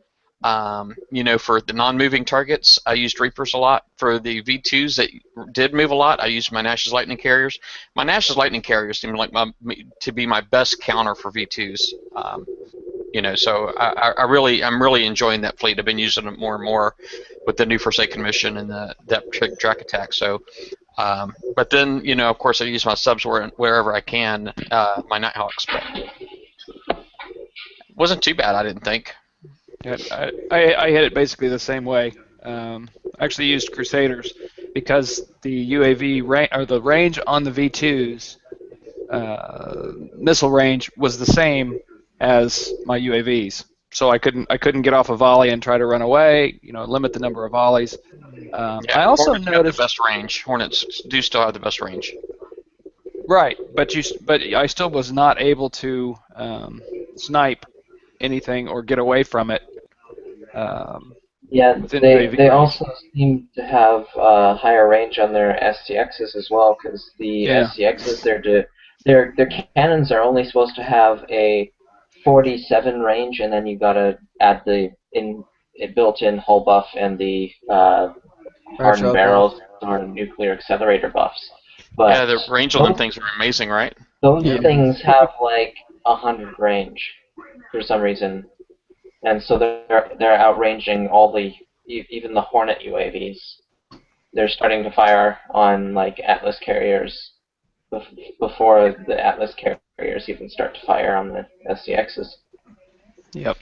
[SPEAKER 1] For the non-moving targets, I used Reapers a lot. For the V2s that did move a lot, I used my Nash's Lightning Carriers. My Nash's Lightning Carriers seem like to be my best counter for V2s. So I'm really enjoying that fleet. I've been using it more and more with the new Forsaken mission and that Drac Attack. So, but then of course I use my subs wherever I can. My Nighthawks, but wasn't too bad, I didn't think.
[SPEAKER 9] Yeah, I hit it basically the same way. I actually used Crusaders because the UAV the range on the V2s missile range was the same as my UAVs, so I couldn't get off a volley and try to run away. Limit the number of volleys. I also
[SPEAKER 1] Hornets
[SPEAKER 9] noticed
[SPEAKER 1] have the best range. Hornets do still have the best range.
[SPEAKER 9] Right, but I still was not able to snipe anything or get away from it.
[SPEAKER 3] They also seem to have higher range on their STXs as well, because the STXs their cannons are only supposed to have a 47 range, and then you gotta add the built-in hull buff and the hardened barrels or nuclear accelerator buffs. But
[SPEAKER 1] yeah, the range on them things are amazing, right?
[SPEAKER 3] Those things have like 100 range for some reason, and so they're outranging even the Hornet UAVs. They're starting to fire on like Atlas carriers before the Atlas carriers even start to fire on the SCXs.
[SPEAKER 9] Yep.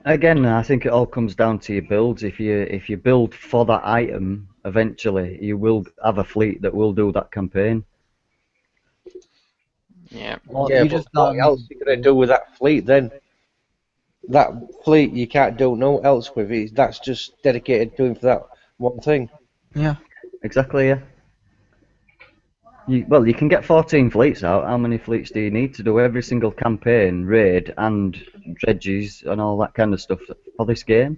[SPEAKER 7] Again, I think it all comes down to your builds. If you build for that item, eventually you will have a fleet that will do that campaign.
[SPEAKER 1] Yeah.
[SPEAKER 8] Well,
[SPEAKER 2] Yeah,
[SPEAKER 8] you
[SPEAKER 2] but
[SPEAKER 8] just
[SPEAKER 2] what else are you going to do with that fleet then? That fleet you can't do no else with. That's just dedicated doing for that one thing.
[SPEAKER 8] yeah.
[SPEAKER 7] Exactly, yeah. Well, you can get 14 fleets out. How many fleets do you need to do every single campaign, raid, and dredges, and all that kind of stuff for this game?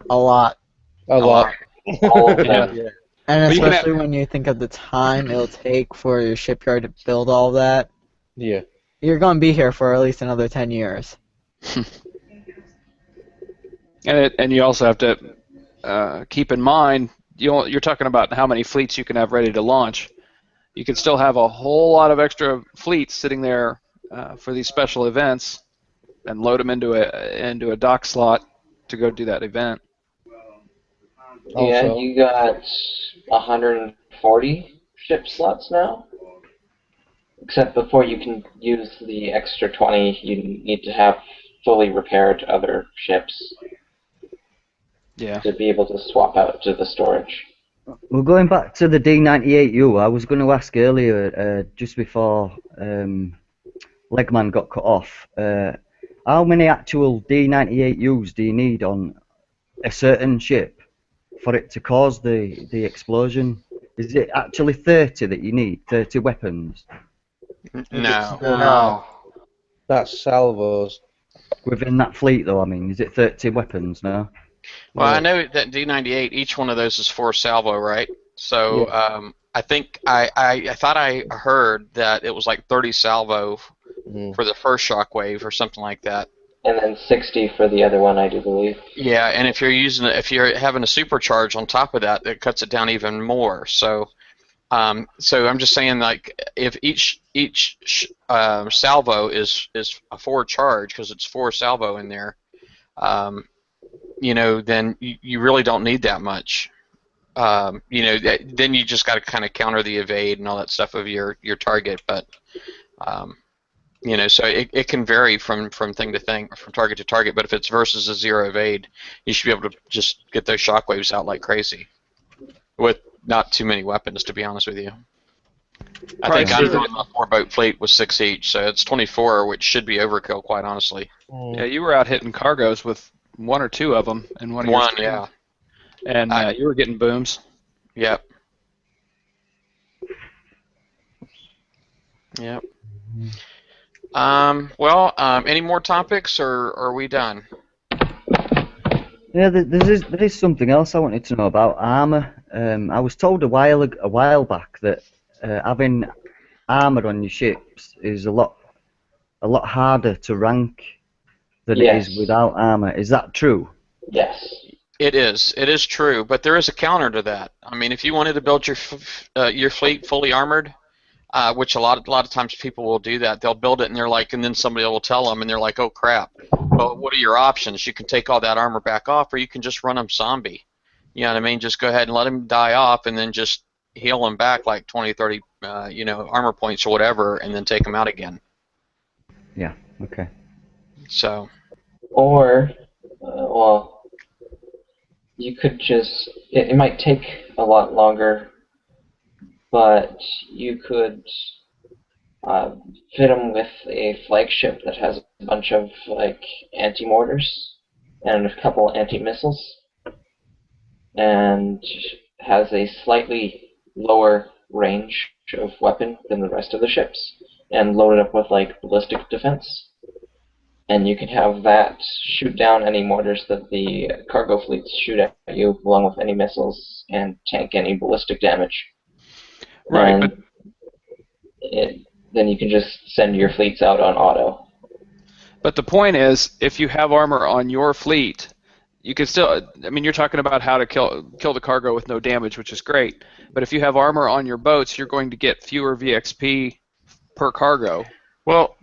[SPEAKER 8] A lot.
[SPEAKER 2] A lot.
[SPEAKER 3] All of
[SPEAKER 9] Yeah.
[SPEAKER 3] them.
[SPEAKER 2] Yeah.
[SPEAKER 8] And
[SPEAKER 9] But you can
[SPEAKER 8] especially when you think of the time it'll take for your shipyard to build all that,
[SPEAKER 2] Yeah.
[SPEAKER 8] you're going to be here for at least another 10 years.
[SPEAKER 9] And you also have to keep in mind you're talking about how many fleets you can have ready to launch. You can still have a whole lot of extra fleets sitting there for these special events, and load them into a dock slot to go do that event.
[SPEAKER 3] Yeah,
[SPEAKER 2] Also,
[SPEAKER 3] you got 140 ship slots now. Except before you can use the extra 20, you need to have fully repaired other ships
[SPEAKER 9] Yeah.
[SPEAKER 3] to be able to swap out to the storage.
[SPEAKER 7] Well, going back to the D98U, I was going to ask earlier, just before Legman got cut off, how many actual D98Us do you need on a certain ship for it to cause the explosion? Is it actually 30 that you need, 30 weapons?
[SPEAKER 1] No.
[SPEAKER 8] No.
[SPEAKER 2] that's salvos.
[SPEAKER 7] Within that fleet, though, I mean, is it 30 weapons now?
[SPEAKER 1] Well, I
[SPEAKER 2] No.
[SPEAKER 1] know that D98, each one of those is 4 salvo, right? So
[SPEAKER 2] Yeah.
[SPEAKER 1] I think I thought I heard that it was like 30 salvo
[SPEAKER 2] Mm.
[SPEAKER 1] for the first shockwave or something like that.
[SPEAKER 3] And then 60 for the other one, I do believe.
[SPEAKER 1] Yeah, and if you're having a supercharge on top of that, that cuts it down even more. So I'm just saying, like, if each salvo is a 4 charge because it's 4 salvo in there, then you really don't need that much. Then you just got to kind of counter the evade and all that stuff of your target, but so it can vary from thing to thing, from target to target. But if it's versus a 0 evade, you should be able to just get those shockwaves out like crazy with not too many weapons, to be honest with you. I think I'm on the 4-boat fleet with 6 each, so it's 24, which should be overkill, quite honestly.
[SPEAKER 9] Yeah, you were out hitting cargoes with 1 or 2 of them in one of your streams.
[SPEAKER 1] Yeah.
[SPEAKER 9] And you were getting booms.
[SPEAKER 1] Yep. Yep. Any more topics, or are we done?
[SPEAKER 7] Yeah, there is something else I wanted to know about armor. I was told a while back that having armor on your ships is a lot harder to rank than it is without armor. Is that true?
[SPEAKER 3] Yes.
[SPEAKER 1] It is. It is true, but there is a counter to that. I mean, if you wanted to build your fleet fully armored, which a lot of times people will do that. They'll build it and they're like, and then somebody will tell them, and they're like, oh crap. Well, what are your options? You can take all that armor back off, or you can just run them zombie. You know what I mean? Just go ahead and let them die off, and then just heal them back like 20, 30, armor points or whatever, and then take them out again.
[SPEAKER 7] Yeah. Okay.
[SPEAKER 1] So.
[SPEAKER 3] Or, you could just. It might take a lot longer, but you could fit them with a flagship that has a bunch of anti-mortars and a couple anti-missiles, and has a slightly lower range of weapon than the rest of the ships, and load it up with ballistic defense. And you can have that shoot down any mortars that the cargo fleets shoot at you, along with any missiles, and tank any ballistic damage.
[SPEAKER 9] Right,
[SPEAKER 3] and then you can just send your fleets out on auto.
[SPEAKER 9] But the point is, if you have armor on your fleet, you can still. I mean, you're talking about how to kill the cargo with no damage, which is great. But if you have armor on your boats, you're going to get fewer VXP per cargo.
[SPEAKER 1] Well,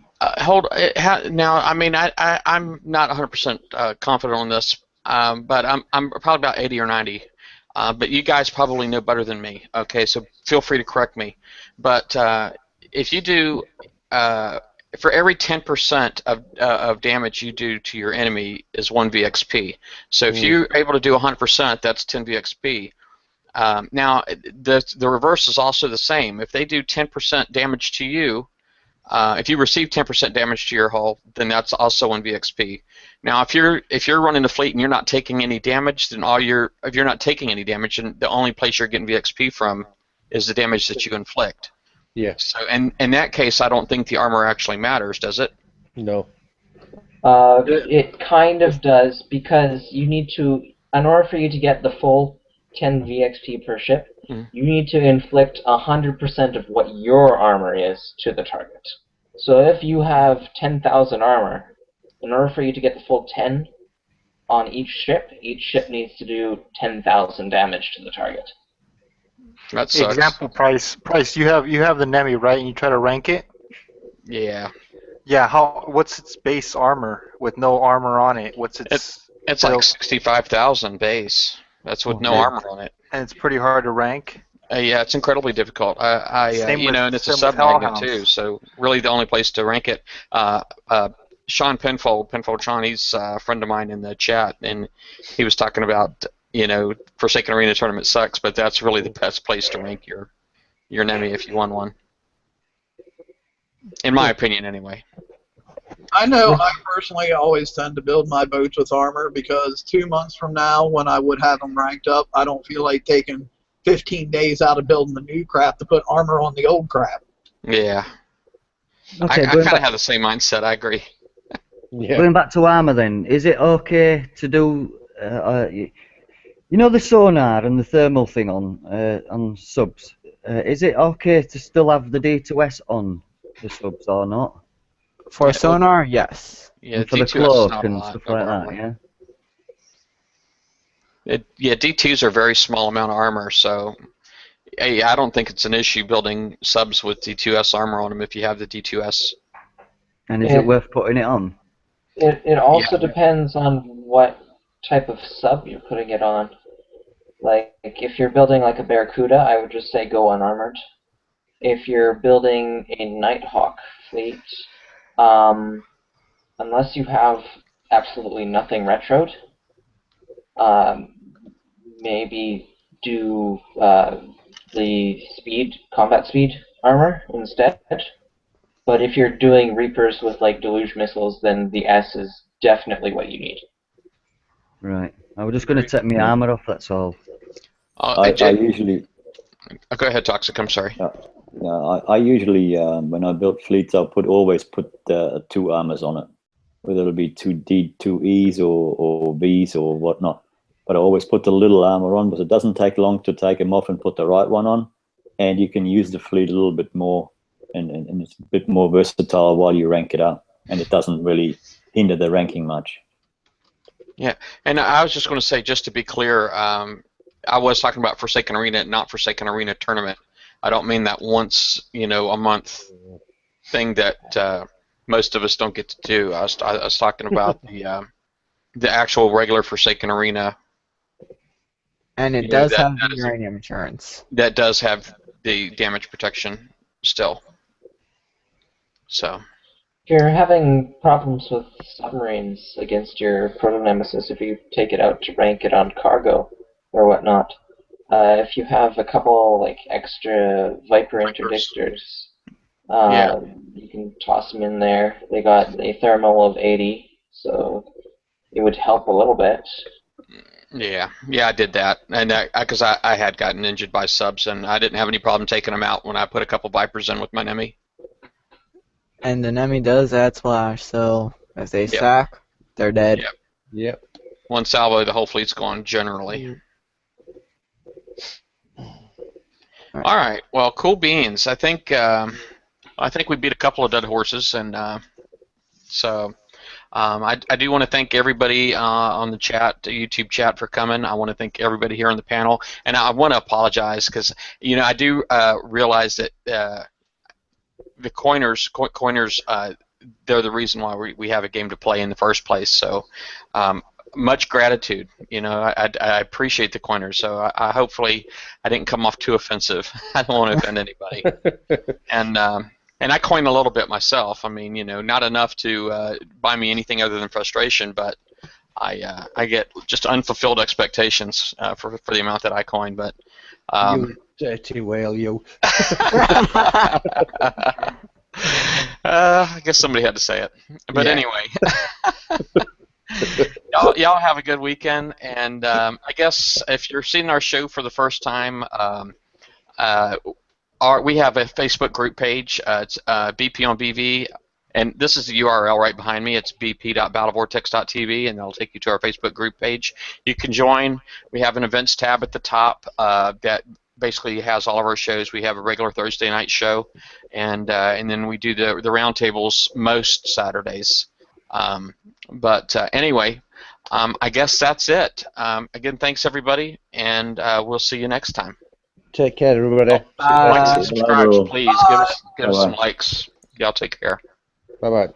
[SPEAKER 1] now. I mean, I'm not 100% confident on this, but I'm probably about 80 or 90. But you guys probably know better than me. Okay, so feel free to correct me. But if you do for every 10% of damage you do to your enemy is 1 VXP. So if you're able to do 100%, that's 10 VXP. Now, the reverse is also the same. If they do 10% damage to you, if you receive 10% damage to your hull, then that's also 1 VXP. Now, if you're running the fleet and you're not taking any damage, then if you're not taking any damage, then the only place you're getting VXP from is the damage that you inflict.
[SPEAKER 2] Yeah.
[SPEAKER 1] So, in that case, I don't think the armor actually matters, does it?
[SPEAKER 2] No.
[SPEAKER 3] It kind of does, because you need to, in order for you to get the full 10 VXP per ship, you need to inflict 100% of what your armor is to the target. So if you have 10,000 armor, in order for you to get the full 10 on each ship needs to do 10,000 damage to the target.
[SPEAKER 1] That sucks.
[SPEAKER 4] Example, Price, you have the Nemi, right? And you try to rank it.
[SPEAKER 1] Yeah.
[SPEAKER 4] Yeah. What's its base armor with no armor on it? What's its?
[SPEAKER 1] It's like 65,000 base. That's with no armor on it.
[SPEAKER 4] And it's pretty hard to rank.
[SPEAKER 1] Yeah, it's incredibly difficult. And it's a
[SPEAKER 4] same with
[SPEAKER 1] sub-magnet
[SPEAKER 4] Hellhounds.
[SPEAKER 1] too. So really, the only place to rank it. Sean Penfold Sean, he's a friend of mine in the chat, and he was talking about, Forsaken Arena tournament sucks, but that's really the best place to rank your Nemi if you won one. In my opinion, anyway.
[SPEAKER 5] I know I personally always tend to build my boats with armor, because 2 months from now, when I would have them ranked up, I don't feel like taking 15 days out of building the new crap to put armor on the old crap.
[SPEAKER 1] Yeah.
[SPEAKER 7] Okay,
[SPEAKER 1] I kind of have the same mindset. I agree.
[SPEAKER 2] Yeah.
[SPEAKER 7] Going back to armor then, is it okay to do, the sonar and the thermal thing on subs? Is it okay to still have the D2S on the subs or not?
[SPEAKER 8] For sonar, yes.
[SPEAKER 1] Yeah,
[SPEAKER 7] And for the
[SPEAKER 1] D2S is
[SPEAKER 7] cloak
[SPEAKER 1] not a
[SPEAKER 7] and
[SPEAKER 1] lot
[SPEAKER 7] stuff
[SPEAKER 1] of
[SPEAKER 7] like
[SPEAKER 1] armor.
[SPEAKER 7] that, yeah?
[SPEAKER 1] D2s are a very small amount of armor, so I don't think it's an issue building subs with D2S armor on them if you have the D2S.
[SPEAKER 7] And is it worth putting it on?
[SPEAKER 3] It also depends on what type of sub you're putting it on. Like, if you're building like a Barracuda, I would just say go unarmored. If you're building a Nighthawk fleet, unless you have absolutely nothing retroed, maybe do the combat speed armor instead. But if you're doing Reapers with like Deluge missiles, then the S is definitely what you need.
[SPEAKER 7] Right. I was just going to take my armor off, that's all.
[SPEAKER 6] I usually.
[SPEAKER 1] Go ahead, Toxic. I'm sorry.
[SPEAKER 6] I usually, when I build fleets, always put 2 armors on it, whether it'll be 2Es or Vs or whatnot. But I always put the little armor on, because it doesn't take long to take them off and put the right one on, and you can use the fleet a little bit more, and it's a bit more versatile while you rank it up, and it doesn't really hinder the ranking much.
[SPEAKER 1] Yeah, and I was just going to say, just to be clear, I was talking about Forsaken Arena, not Forsaken Arena tournament. I don't mean that once, a month thing that most of us don't get to do. I was talking about the actual regular Forsaken Arena.
[SPEAKER 8] And it does have the uranium insurance.
[SPEAKER 1] That does have the damage protection still. So.
[SPEAKER 3] If you're having problems with submarines against your proto-nemesis, if you take it out to rank it on cargo or whatnot, if you have a couple like extra Viper interdictors, you can toss them in there. They got a thermal of 80, so it would help a little bit.
[SPEAKER 1] Yeah, I did that, and because I had gotten injured by subs, and I didn't have any problem taking them out when I put a couple Vipers in with my Nemi.
[SPEAKER 8] And the Nemi does add splash, so if they stack, they're dead.
[SPEAKER 1] Yep. One salvo, the whole fleet's gone generally. All right. Well, cool beans. I think we beat a couple of dead horses, and so I do want to thank everybody on the chat, the YouTube chat, for coming. I want to thank everybody here on the panel, and I want to apologize because I do realize that the coiners, they're the reason why we have a game to play in the first place. So much gratitude. I appreciate the coiners. So I hopefully I didn't come off too offensive. I don't want to offend anybody. And And I coin a little bit myself. I mean, not enough to buy me anything other than frustration, but I get just unfulfilled expectations for the amount that I coin. But
[SPEAKER 2] You dirty whale, you.
[SPEAKER 1] I guess somebody had to say it. But
[SPEAKER 2] Yeah.
[SPEAKER 1] anyway, y'all have a good weekend. And I guess if you're seeing our show for the first time, we have a Facebook group page. It's BP on BV. And this is the URL right behind me. It's bp.battlevortex.tv, and that'll take you to our Facebook group page. You can join. We have an events tab at the top that basically has all of our shows. We have a regular Thursday night show, and then we do the roundtables most Saturdays. Anyway, I guess that's it. Again, thanks everybody, and we'll see you next time.
[SPEAKER 2] Take care, everybody.
[SPEAKER 1] Likes and
[SPEAKER 6] Bye.
[SPEAKER 1] subscribes, please. Give us some
[SPEAKER 6] Bye-bye.
[SPEAKER 1] likes. Y'all take care.
[SPEAKER 2] Bye-bye.